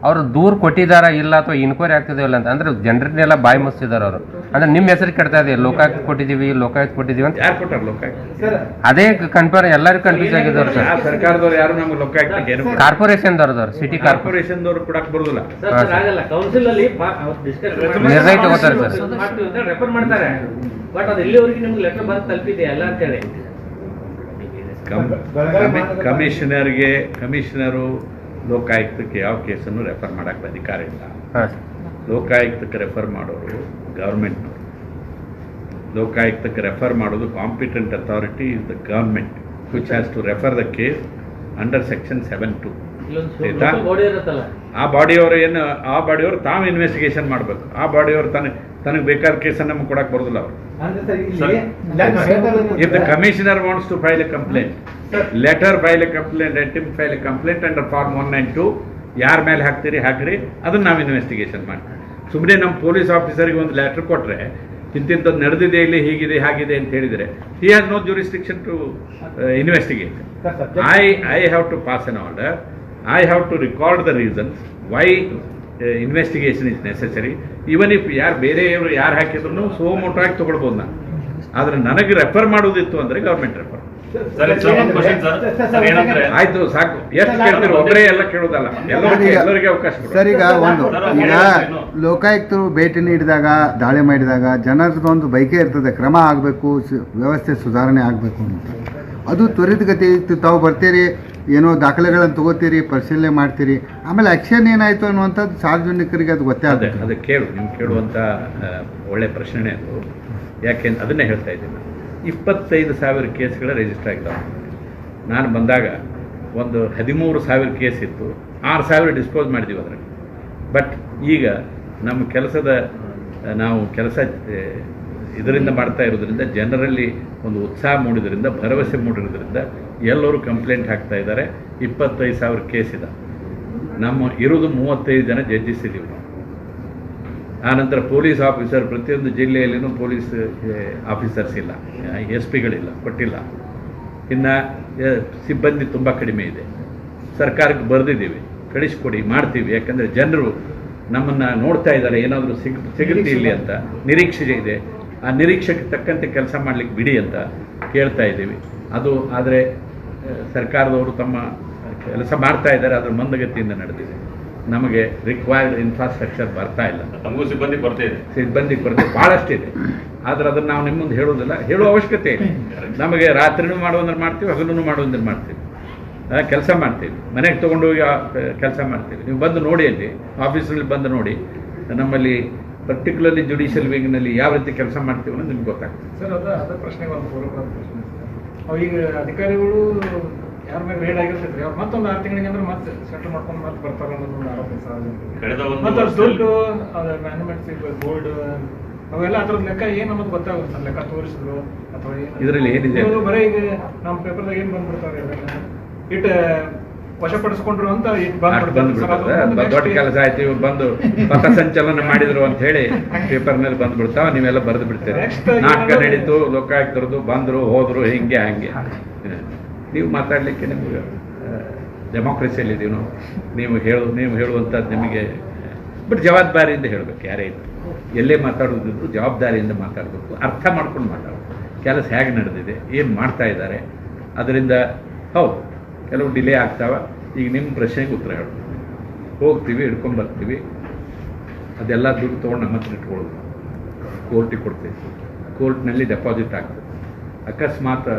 ಅವರು ದೂರು ಕೊಟ್ಟಿದಾರ ಇಲ್ಲ ಅಥವಾ ಇನ್ಕ್ವೈರಿ ಆಗ್ತದೆ ಇಲ್ಲ ಅಂತ ಅಂದ್ರೆ ಜನರನ್ನೆಲ್ಲ ಬಾಯಿ ಮುಚ್ಚಿದಾರೆ ಅವರು. ಅಂದ್ರೆ ನಿಮ್ಮ ಹೆಸರು ಕೆಡ್ತಾ ಇದೆ, ಲೋಕಾಯುಕ್ತ ಕೊಟ್ಟಿದ್ದೀವಿ ಅಂತ. ಯಾರು ಕೊಟ್ಟಾರ ಲೋಕಾಯುಕ್ತ? ಅದೇ ಕನ್ಫರ್ಮ್ ಎಲ್ಲರಿಗೂ ಕನ್ಫ್ಯೂಸ್ ಆಗಿದ್ದಾರೆ ಸರ್. ಸರ್ಕಾರದವ್ರು ಯಾರು ನಮ್ಗೆ ಲೋಕಾಯುಕ್ತಕ್ಕೆ ಏನು ಕಾರ್ಪೊರೇಷನ್ದವ್ರು, ಸಿಟಿ ಕಾರ್ಪೊರೇಷನ್ದವ್ರು ಕೊಡಕ್ ಬರುದಿಲ್ಲ. ಕೌನ್ಸಿಲ್ ಅಲ್ಲಿ ನಿರ್ಣಯ ತಗೋತಾರೆ ಸರ್, ರೆಫರ್ ಮಾಡ್ತಾರೆ. ಬಟ್ ಅದು ಎಲ್ಲಿವರೆಗೆ ನಿಮ್ಗೆ ಲೆಟರ್ ಬಂದು ತಲುಪಿದೆ ಎಲ್ಲ ಅಂತ ಹೇಳಿ ಕಮಿಷನರು ಲೋಕಾಯುಕ್ತಕ್ಕೆ ಯಾವ ಕೇಸನ್ನು ರೆಫರ್ ಮಾಡಕ್ಕೆ ಅಧಿಕಾರ ಇಲ್ಲ. ಲೋಕಾಯುಕ್ತಕ್ಕೆ ರೆಫರ್ ಮಾಡೋರು ಗವರ್ಮೆಂಟ್. ಲೋಕಾಯುಕ್ತಕ್ಕೆ ರೆಫರ್ ಮಾಡೋದು competent authority is the government which has to refer the case under section 7(2). ಆ ಬಾಡಿಯವರು ತಾವು ಇನ್ವೆಸ್ಟಿಗೇಷನ್ ಮಾಡಬೇಕು. ಆ ಬಾಡಿಯವರು ತನಗೆ ಬೇಕಾದ ಕೇಸನ್ನು ನಮ್ಗೆ ಕೊಡಕ್ಕೆ ಬರೋದಿಲ್ಲ ಅವರು. If the commissioner wants to file a complaint, let him file a complaint under form 192. ಯಾರ ಮೇಲೆ ಹಾಕ್ರಿ ಅದನ್ನ ನಾವು ಇನ್ವೆಸ್ಟಿಗೇಷನ್ ಮಾಡ್ತೀವಿ. ಸುಮ್ಮನೆ ನಮ್ಮ ಪೊಲೀಸ್ ಆಫೀಸರ್ಗೆ ಒಂದು ಲೆಟರ್ ಕೊಟ್ಟರೆ ಇಂತಿಂಥದ್ದು ನಡೆದಿದೆ ಇಲ್ಲಿ ಹೀಗಿದೆ ಹಾಗಿದೆ ಅಂತ ಹೇಳಿದರೆ he has no jurisdiction to investigate. I have to pass an order. I have to record the reasons why investigation is necessary. Even if ಬೇರೆಯವರು ಯಾರು ಹಾಕಿದ್ರು ಸೋಮೋಟಾಗಿ ತಗೊಳ್ಬೋದು ನಾನು. ಆದ್ರೆ ನನಗೆ ರೆಫರ್ ಮಾಡೋದಿತ್ತು ಅಂದ್ರೆ ಗವರ್ಮೆಂಟ್ ರೆಫರ್. ಆಯ್ತು ಸಾಕು. ಎಷ್ಟು ಕೇಳ್ತೀರಿ? ಒಬ್ಬರೇ ಎಲ್ಲ ಕೇಳೋದಲ್ಲ, ಎಲ್ಲರಿಗೆ ಅವಕಾಶ. ಸರ್ ಈಗ ಲೋಕಾಯುಕ್ತರು ಭೇಟಿ ನೀಡಿದಾಗ, ದಾಳಿ ಮಾಡಿದಾಗ ಜನರದೊಂದು ಬೈಕೆ ಇರ್ತದೆ, ಕ್ರಮ ಆಗಬೇಕು, ವ್ಯವಸ್ಥೆ ಸುಧಾರಣೆ ಆಗಬೇಕು ಅಂತ. ಅದು ತ್ವರಿತಗತಿ ತಾವು ಬರ್ತೀರಿ, ಏನೋ ದಾಖಲೆಗಳನ್ನು ತಗೋತೀರಿ, ಪರಿಶೀಲನೆ ಮಾಡ್ತೀರಿ, ಆಮೇಲೆ ಆಕ್ಷನ್ ಏನಾಯ್ತು ಅನ್ನುವಂಥದ್ದು ಸಾರ್ವಜನಿಕರಿಗೆ ಅದು ಗೊತ್ತೇ ಆಗುತ್ತೆ. ಅದು ಕೇಳು, ನೀವು ಕೇಳುವಂಥ ಒಳ್ಳೆ ಪ್ರಶ್ನೆ ಅದು. ಯಾಕೆಂದ್ರೆ ಅದನ್ನೇ ಹೇಳ್ತಾ ಇದ್ದೀನಿ. 25,000 ಕೇಸ್ಗಳ ರಿಜಿಸ್ಟರ್ ಆಗಿದ್ದಾವೆ. ನಾನು ಬಂದಾಗ ಒಂದು 13,000 ಕೇಸ್ ಇತ್ತು, 6,000 ಡಿಸ್ಪೋಸ್ ಮಾಡಿದ್ದೀವಿ ಅದರಲ್ಲಿ. ಬಟ್ ಈಗ ನಮ್ಮ ನಾವು ಕೆಲಸ ಇದರಿಂದ ಮಾಡ್ತಾ ಇರೋದ್ರಿಂದ, ಜನರಲ್ಲಿ ಒಂದು ಉತ್ಸಾಹ ಮೂಡಿದ್ರಿಂದ, ಭರವಸೆ ಮೂಡಿರೋದ್ರಿಂದ ಎಲ್ಲರೂ ಕಂಪ್ಲೇಂಟ್ ಹಾಕ್ತಾ ಇದ್ದಾರೆ. 25,000 ಕೇಸ್ ಇದೆ. ಇರೋದು 35 ಜನ ಜಡ್ಜಸ್ ಇದ್ದೀವಿ ನಾವು. ಆನಂತರ ಪೊಲೀಸ್ ಆಫೀಸರ್, ಪ್ರತಿಯೊಂದು ಜಿಲ್ಲೆಯಲ್ಲಿನೂ ಪೊಲೀಸ್ ಆಫೀಸರ್ಸ್ ಇಲ್ಲ, SP-ಗಳಿಲ್ಲ, ಕೊಟ್ಟಿಲ್ಲ. ಇನ್ನು ಸಿಬ್ಬಂದಿ ತುಂಬ ಕಡಿಮೆ ಇದೆ. ಸರ್ಕಾರಕ್ಕೆ ಬರೆದಿದ್ದೀವಿ, ಕಳಿಸ್ಕೊಡಿ, ಮಾಡ್ತೀವಿ. ಯಾಕಂದರೆ ಜನರು ನಮ್ಮನ್ನು ನೋಡ್ತಾ ಇದ್ದಾರೆ, ಏನಾದರೂ ಸಿಗುತ್ತೆ ಇಲ್ಲಿ ಅಂತ ನಿರೀಕ್ಷೆ ಇದೆ. ಆ ನಿರೀಕ್ಷೆಗೆ ತಕ್ಕಂತೆ ಕೆಲಸ ಮಾಡಲಿಕ್ಕೆ ಬಿಡಿ ಅಂತ ಕೇಳ್ತಾ ಇದ್ದೀವಿ. ಅದು ಆದರೆ ಸರ್ಕಾರದವರು ತಮ್ಮ ಕೆಲಸ ಮಾಡ್ತಾ ಇದ್ದಾರೆ, ಅದರ ಮಂದಗತಿಯಿಂದ ನಡೆದಿದೆ. ನಮಗೆ ರಿಕ್ವೈರ್ಡ್ ಇನ್ಫ್ರಾಸ್ಟ್ರಕ್ಚರ್ ಬರ್ತಾ ಇಲ್ಲ. ನಮಗೂ ಸಿಬ್ಬಂದಿ ಕೊರತೆ ಭಾಳಷ್ಟಿದೆ. ಆದರೆ ಅದನ್ನು ನಾವು ನಿಮ್ಮ ಮುಂದೆ ಹೇಳೋದಿಲ್ಲ, ಹೇಳುವ ಅವಶ್ಯಕತೆ ಇದೆ. ನಮಗೆ ರಾತ್ರಿನೂ ಮಾಡುವಂದ್ರೆ ಮಾಡ್ತೀವಿ, ಹಗಲೂ ಮಾಡುವಂದ್ರೆ ಮಾಡ್ತೀವಿ, ಕೆಲಸ ಮಾಡ್ತೀವಿ. ಮನೆಗೆ ತೊಗೊಂಡೋಗಿ ಕೆಲಸ ಮಾಡ್ತೀವಿ. ನೀವು ಬಂದು ನೋಡಿ, ಅಲ್ಲಿ ಆಫೀಸ್ನಲ್ಲಿ ಬಂದು ನೋಡಿ, ನಮ್ಮಲ್ಲಿ ಪರ್ಟಿಕ್ಯುಲರ್ಲಿ ಜುಡಿಷಿಯಲ್ ವಿಂಗ್ನಲ್ಲಿ ಯಾವ ರೀತಿ ಕೆಲಸ ಮಾಡ್ತೀವಿ ಅನ್ನೋದು ನಿಮ್ಗೆ ಗೊತ್ತಾಗ್ತದೆ. ಸರ್, ಅದ ಪ್ರಶ್ನೆಗೆ ಒಂದು ಪೂರ್ವಕವಾದ ಪ್ರಶ್ನೆ. ಈಗ ಅಧಿಕಾರಿಗಳು ಯಾರ ಮೇಲೆ ರೇಡ್ ಆಗಿರ್ತೈತ್ರಿ, ಅವ್ರು ಮತ್ತೊಂದು 6 ತಿಂಗಳಿಗೆ ಅಂದ್ರೆ ಮತ್ತೆ ಸೆಟಲ್ ಮಾಡ್ಕೊಂಡು ಮತ್ತೆ ಬರ್ತಾರೆ ಅನ್ನೋದು ಒಂದು ಆರೋಪ ಸಾರ್ವಜನಿಕರಿಗೆ. ಮತ್ತೆ ದುಡ್ಡು, ಅದು ಮ್ಯಾನುಮೆಂಟ್ಸ್, ಗೋಲ್ಡ್, ಅವೆಲ್ಲ ಅದ್ರದ್ದು ಲೆಕ್ಕ ಏನು ಅನ್ನೋದು ಗೊತ್ತಾಗುತ್ತೆ. ಲೆಕ್ಕ ತೋರಿಸಿದ್ರು ಅಥವಾ ಇದರಲ್ಲಿ ಏನಿದೆ ಬರೀ ಈಗ ನಮ್ಮ ಪೇಪರ್ದಾಗ ಏನು ಬಂದ್ಬಿಡ್ತಾರೆ, ಇಟ್ ವಶಪಡಿಸ್ಕೊಂಡ್ರು ಅಂತ ದೊಡ್ಡ ಕೆಲಸ ಆಯ್ತು, ಇವ್ರು ಬಂದು ಪಥಸಂಚಲನ ಮಾಡಿದ್ರು ಅಂತ ಹೇಳಿ ಪೇಪರ್ನಲ್ಲಿ ಬಂದ್ಬಿಡ್ತಾವ. ನೀವೆಲ್ಲ ಬರೆದು ಬಿಡ್ತೀರಿ, ನಾಟಕ ನಡೀತು, ಲೋಕಾಯುಕ್ತರದ್ದು ಬಂದರು ಹೋದ್ರು, ಹಿಂಗೆ ಹಂಗೆ. ನೀವು ಮಾತಾಡಲಿಕ್ಕೆ ನಿಮ್ಗೆ ಡೆಮೋಕ್ರಸಿಯಲ್ಲಿದ್ದೀವಿ ನಾವು. ನೀವು ಹೇಳುವಂಥದ್ದು ನಿಮಗೆ ಬಟ್ ಜವಾಬ್ದಾರಿಯಿಂದ ಹೇಳಬೇಕು. ಯಾರೇ ಇದ್ರು ಎಲ್ಲೇ ಮಾತಾಡೋದಿದ್ರು ಜವಾಬ್ದಾರಿಯಿಂದ ಮಾತಾಡಬೇಕು, ಅರ್ಥ ಮಾಡ್ಕೊಂಡು ಮಾತಾಡಬೇಕು. ಕೆಲಸ ಹೇಗೆ ನಡೆದಿದೆ, ಏನು ಮಾಡ್ತಾ ಇದ್ದಾರೆ, ಅದರಿಂದ ಹೌದು ಕೆಲವು ಡಿಲೇ ಆಗ್ತಾವ. ಈಗ ನಿಮ್ಮ ಪ್ರಶ್ನೆಗೆ ಉತ್ತರ ಹೇಳೋದು, ಹೋಗ್ತೀವಿ, ಹಿಡ್ಕೊಂಡ್ಬರ್ತೀವಿ, ಅದೆಲ್ಲ ದುಡ್ಡು ತೊಗೊಂಡು ನಮ್ಮ ಹತ್ರ ಇಟ್ಕೊಳ್ಳೋದು, ಕೋರ್ಟಿಗೆ ಕೊಡ್ತೀವಿ, ಕೋರ್ಟ್ನಲ್ಲಿ ಡೆಪಾಸಿಟ್ ಆಗ್ತದೆ. ಅಕಸ್ಮಾತ್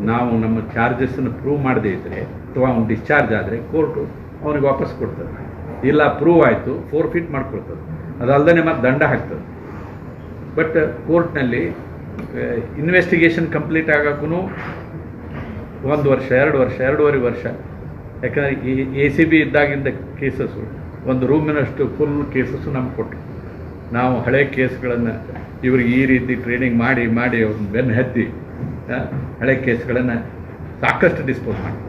ನಾವು ನಮ್ಮ ಚಾರ್ಜಸ್ಸನ್ನು ಪ್ರೂವ್ ಮಾಡದೇ ಇದ್ದರೆ ಅಥವಾ ಅವ್ನು ಡಿಸ್ಚಾರ್ಜ್ ಆದರೆ ಕೋರ್ಟು ಅವನಿಗೆ ವಾಪಸ್ ಕೊಡ್ತದೆ. ಇಲ್ಲ ಪ್ರೂವ್ ಆಯಿತು, ಫೋರ್ಫಿಟ್ ಮಾಡ್ಕೊಳ್ತದೆ. ಅದಲ್ಲದೆ ಮತ್ತೆ ದಂಡ ಹಾಕ್ತದೆ. ಬಟ್ ಕೋರ್ಟ್ನಲ್ಲಿ ಇನ್ವೆಸ್ಟಿಗೇಷನ್ ಕಂಪ್ಲೀಟ್ ಆಗೋಕ್ಕೂ 1 ವರ್ಷ, 2 ವರ್ಷ, 2.5 ವರ್ಷ. ಯಾಕಂದರೆ ಈ ACB ಇದ್ದಾಗಿಂದ ಕೇಸಸ್ಸು, ಒಂದು ರೂಮಿನಷ್ಟು ಫುಲ್ ಕೇಸಸ್ಸು ನಮ್ಗೆ ಕೊಟ್ಟರು. ನಾವು ಹಳೆ ಕೇಸ್ಗಳನ್ನು ಇವ್ರಿಗೆ ಈ ರೀತಿ ಟ್ರೈನಿಂಗ್ ಮಾಡಿ ಅವ್ರನ್ನ ಬೆನ್ನು ಹತ್ತಿ ಹಳೆ ಕೇಸ್ಗಳನ್ನು ಸಾಕಷ್ಟು ಡಿಸ್ಪೋಸ್ ಮಾಡಿ,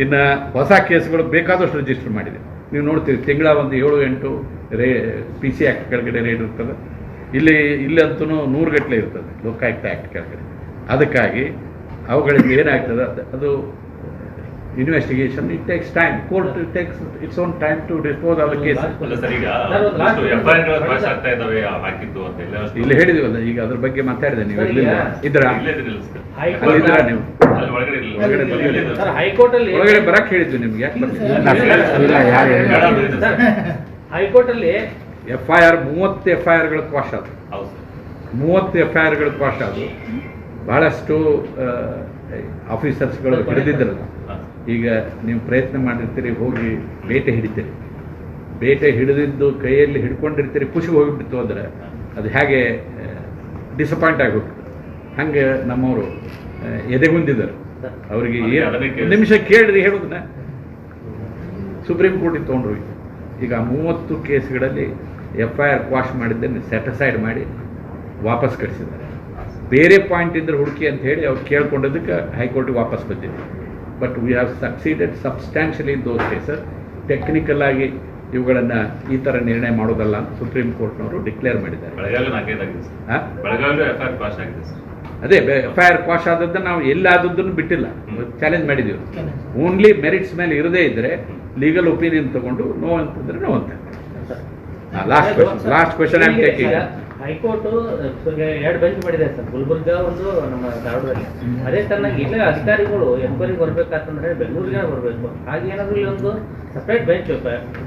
ಇನ್ನು ಹೊಸ ಕೇಸ್ಗಳು ಬೇಕಾದಷ್ಟು ರಿಜಿಸ್ಟರ್ ಮಾಡಿದೆ. ನೀವು ನೋಡ್ತೀವಿ, ತಿಂಗಳ ಒಂದು 7-8 PC ಆ್ಯಕ್ಟ್ ಕೆಳಗಡೆ ರೇಡ್ ಇರ್ತದೆ. ಇಲ್ಲಂತೂ 100 ಗಟ್ಟಲೆ ಇರ್ತದೆ ಲೋಕಾಯುಕ್ತ ಆ್ಯಕ್ಟ್ ಕೆಳಗಡೆ. ಅದಕ್ಕಾಗಿ ಅವುಗಳಿಂದ ಏನಾಗ್ತದೆ ಅದು investigation it takes time. Court takes its own time to dispose of the case. ಅಲ್ಲ ಸರ್, ಈಗ FIR ಗಳು ಪಾಸ್ ಆಗ್ತಾ ಇದಾವೆ ಹಾಕಿದ್ದು ಅಂತ ಇಲ್ಲಿ ಹೇಳಿದಿವಲ್ಲ, ಈಗ ಅದ್ರ ಬಗ್ಗೆ ಮಾತಾಡಿದೆ. ನೀವು ಇದ್ದೀರಾ ನೀವು ಹೈಕೋರ್ಟ್ ಅಲ್ಲಿ ಒಳಗಡೆ ಬರಕ್ ಹೇಳಿದ್ವಿ ನಿಮ್ಗೆ, ಯಾಕೆ ಬರ್ಲಿಲ್ಲ? ಹೈಕೋರ್ಟ್ ಅಲ್ಲಿ FIR 30 FIRಗಳು ಕ್ವಾಶ್ ಆದವು. 30 FIRಗಳು ಕ್ವಾಶ್ ಆದವು. ಬಹಳಷ್ಟು ಆಫೀಸರ್ಸ್ಗಳು ಹಿಡಿದಿದ್ರಲ್ಲ. ಈಗ ನೀವು ಪ್ರಯತ್ನ ಮಾಡಿರ್ತೀರಿ, ಹೋಗಿ ಬೇಟೆ ಹಿಡಿತೀರಿ. ಬೇಟೆ ಹಿಡಿದಿದ್ದು ಕೈಯಲ್ಲಿ ಹಿಡ್ಕೊಂಡಿರ್ತೀರಿ, ಖುಷಿ ಹೋಗಿಬಿಡ್ತು ಅಂದರೆ ಅದು ಹೇಗೆ ಡಿಸಪಾಯಿಂಟ್ ಆಗೋಗ್ತದೆ. ಹಾಗೆ ನಮ್ಮವರು ಎದೆಗುಂದಿದ್ದಾರೆ. ಅವರಿಗೆ ಒಂದು ನಿಮಿಷ ಕೇಳ್ರಿ ಹೇಳೋದನ್ನ. ಸುಪ್ರೀಂ ಕೋರ್ಟಿಗೆ ತೊಗೊಂಡ್ರು. ಈಗ 30 ಕೇಸ್ಗಳಲ್ಲಿ FIR ಕ್ವಾಶ್ ಮಾಡಿದ್ದನ್ನು ಸೆಟಸೈಡ್ ಮಾಡಿ ವಾಪಸ್ ಕಳಿಸಿದ್ದಾರೆ. ಬೇರೆ ಪಾಯಿಂಟ್ ಇದ್ರೆ ಹುಡುಕಿ ಅಂತ ಹೇಳಿ ಅವ್ರು ಕೇಳ್ಕೊಂಡಿದ್ದಕ್ಕೆ ಹೈಕೋರ್ಟಿಗೆ ವಾಪಸ್ ಬಂದಿದೆ. But we have succeeded substantially in those cases. Technical ಆಗಿ ಇವುಗಳನ್ನು ಈ ಥರ ನಿರ್ಣಯ ಮಾಡೋದಲ್ಲ ಅಂತ ಸುಪ್ರೀಂ ಕೋರ್ಟ್ನವರು ಡಿಕ್ಲೇರ್ ಮಾಡಿದ್ದಾರೆ. ಅದೇ FIR ಕ್ವಾಶ್ ಆದದ್ದನ್ನು ನಾವು ಎಲ್ಲಾದದ್ದನ್ನು ಬಿಟ್ಟಿಲ್ಲ, ಚಾಲೆಂಜ್ ಮಾಡಿದ್ದೀವಿ. ಓನ್ಲಿ ಮೆರಿಟ್ಸ್ ಮೇಲೆ ಇರದೇ ಇದ್ದರೆ ಲೀಗಲ್ ಒಪಿನಿಯನ್ ತಗೊಂಡು ನೋ ಅಂತಂದ್ರೆ ನೋ ಅಂತ. Last question I am taking. High court 2 bench ಮಾಡಿದೆ ಸರ್, ಗುಲ್ಬರ್ಗ ಒಂದು ನಮ್ಮ ಧಾರವಾಡದಲ್ಲಿ. ಅದೇ ತರನಾಗಿ ಇಲ್ಲ ಅಧಿಕಾರಿಗಳು ಎನ್ಕ್ವೈರಿಗೆ ಬರ್ಬೇಕಂತಂದ್ರೆ ಬೆಂಗಳೂರಿಗೆ ಬರಬೇಕು. ಹಾಗೆ ಏನಾದ್ರು ಒಂದು ಸಪರೇಟ್ ಬೆಂಚ್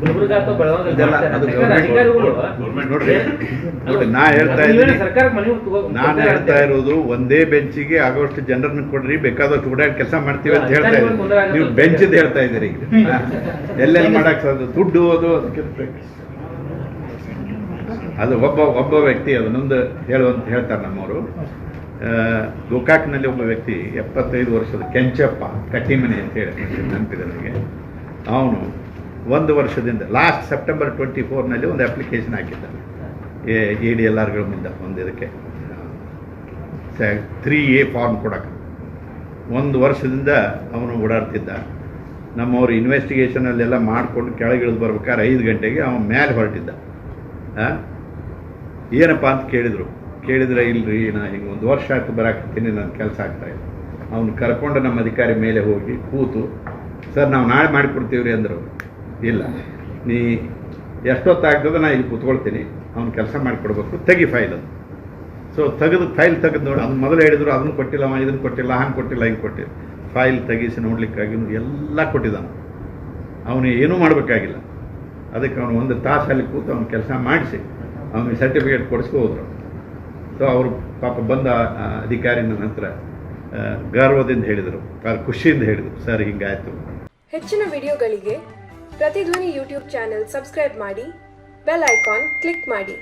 ಗುಲ್ಬರ್ಗ ಅಥವಾ ಬೆಳಗಾವಿ ಅಧಿಕಾರಿಗಳು ನಾನು ಹೇಳ್ತಾ ಇರೋದು ಒಂದೇ ಬೆಂಚಿಗೆ ಆಗೋಷ್ಟು ಜನರನ್ನು ಕೊಡ್ರಿ, ಬೇಕಾದಷ್ಟು ಓಡಾಡಿ ಕೆಲಸ ಮಾಡ್ತೀವಿ ಅಂತ ಹೇಳ್ತಾ ಇದ್ದೀವಿ. ನೀವು ಬೆಂಚ್ ಹೇಳ್ತಾ ಇದ್ದೀರಿ. ಈಗ ಎಲ್ಲೆಲ್ಲಿ ಮಾಡಕ್ ಸಾಧ್ಯ? ದುಡ್ಡು ಅದು ಅದಕ್ಕೆ ಅದು ಒಬ್ಬ ವ್ಯಕ್ತಿ ಅದನ್ನೊಂದು ಹೇಳುವಂತ ಹೇಳ್ತಾರೆ ನಮ್ಮವರು. ಗೋಕಾಕ್ನಲ್ಲಿ ಒಬ್ಬ ವ್ಯಕ್ತಿ 75 ವರ್ಷದ ಕೆಂಚಪ್ಪ ಕಟ್ಟಿಮನೆ ಅಂತ ಹೇಳಿ ನೆನಪಿದೆ ನನಗೆ. ಅವನು 1 ವರ್ಷದಿಂದ ಲಾಸ್ಟ್ ಸೆಪ್ಟೆಂಬರ್ 24ನಲ್ಲಿ ಒಂದು ಅಪ್ಲಿಕೇಶನ್ ಹಾಕಿದ್ದಾನೆ ADLRಗಳ ಮುಂದೆ. ಒಂದು ಇದಕ್ಕೆ 3A ಫಾರ್ಮ್ ಕೊಡಕ್ಕೆ 1 ವರ್ಷದಿಂದ ಅವನು ಓಡಾಡ್ತಿದ್ದ. ನಮ್ಮವರು ಇನ್ವೆಸ್ಟಿಗೇಷನಲ್ಲೆಲ್ಲ ಮಾಡಿಕೊಂಡು ಕೆಳಗಿಳಿದು ಬರ್ಬೇಕಾದ್ರೆ 5 ಗಂಟೆಗೆ ಅವನು ಮೇಲೆ ಹೊರಟಿದ್ದ. ಏನಪ್ಪ ಅಂತ ಕೇಳಿದ್ರೆ ಇಲ್ರಿ, ನಾ ಹಿಂಗೆ 1 ವರ್ಷ ಆಯ್ತು ಬರಾಕತ್ತೀನಿ, ನನ್ನ ಕೆಲಸ ಆಗ್ತಾಯಿಲ್ಲ. ಅವ್ನು ಕರ್ಕೊಂಡು ನಮ್ಮ ಅಧಿಕಾರಿ ಮೇಲೆ ಹೋಗಿ ಕೂತು, ಸರ್ ನಾವು ನಾಳೆ ಮಾಡಿಕೊಡ್ತೀವ್ರಿ ಅಂದರು. ಇಲ್ಲ, ನೀ ಎಷ್ಟೊತ್ತಾಗ್ತದೆ ನಾ ಇಲ್ಲಿ ಕೂತ್ಕೊಳ್ತೀನಿ, ಅವ್ನು ಕೆಲಸ ಮಾಡಿಕೊಡ್ಬೇಕು, ತೆಗಿ ಫೈಲ್ ಅದು. ಸೊ ಫೈಲ್ ತೆಗೆದು ನೋಡಿ, ಅದನ್ನು ಮೊದಲು ಹೇಳಿದ್ರು ಅದನ್ನು ಕೊಟ್ಟಿಲ್ಲ, ಇದನ್ನು ಕೊಟ್ಟಿಲ್ಲ, ಹಂಗೆ ಕೊಟ್ಟಿಲ್ಲ, ಹಿಂಗೆ ಕೊಟ್ಟಿಲ್ಲ. ಫೈಲ್ ತೆಗಿಸಿ ನೋಡ್ಲಿಕ್ಕಾಗಿ ಎಲ್ಲ ಕೊಟ್ಟಿದ್ದಾನೆ. ಅವನು ಏನೂ ಮಾಡಬೇಕಾಗಿಲ್ಲ. ಅದಕ್ಕೆ ಅವನು 1 ತಾಸಲ್ಲಿ ಕೂತು ಅವ್ನು ಕೆಲಸ ಮಾಡಿಸಿ ಅವನಿಗೆ ಸರ್ಟಿಫಿಕೇಟ್ ಕೊಡಿಸ್ಕೊ ಹೋದ್ರು. ಸೊ ಅವರು ಪಾಪ ಬಂದ ಅಧಿಕಾರಿ ನನ್ನ ಹತ್ರ ಗರ್ವದಿಂದ ಹೇಳಿದರು, ಖುಷಿಯಿಂದ ಹೇಳಿದರು, ಸರ್ ಹಿಂಗಾಯ್ತು. ಹೆಚ್ಚಿನ ವಿಡಿಯೋಗಳಿಗೆ ಪ್ರತಿಧ್ವನಿ ಯೂಟ್ಯೂಬ್ ಚಾನೆಲ್ ಸಬ್ಸ್ಕ್ರೈಬ್ ಮಾಡಿ, ಬೆಲ್ ಐಕಾನ್ ಕ್ಲಿಕ್ ಮಾಡಿ.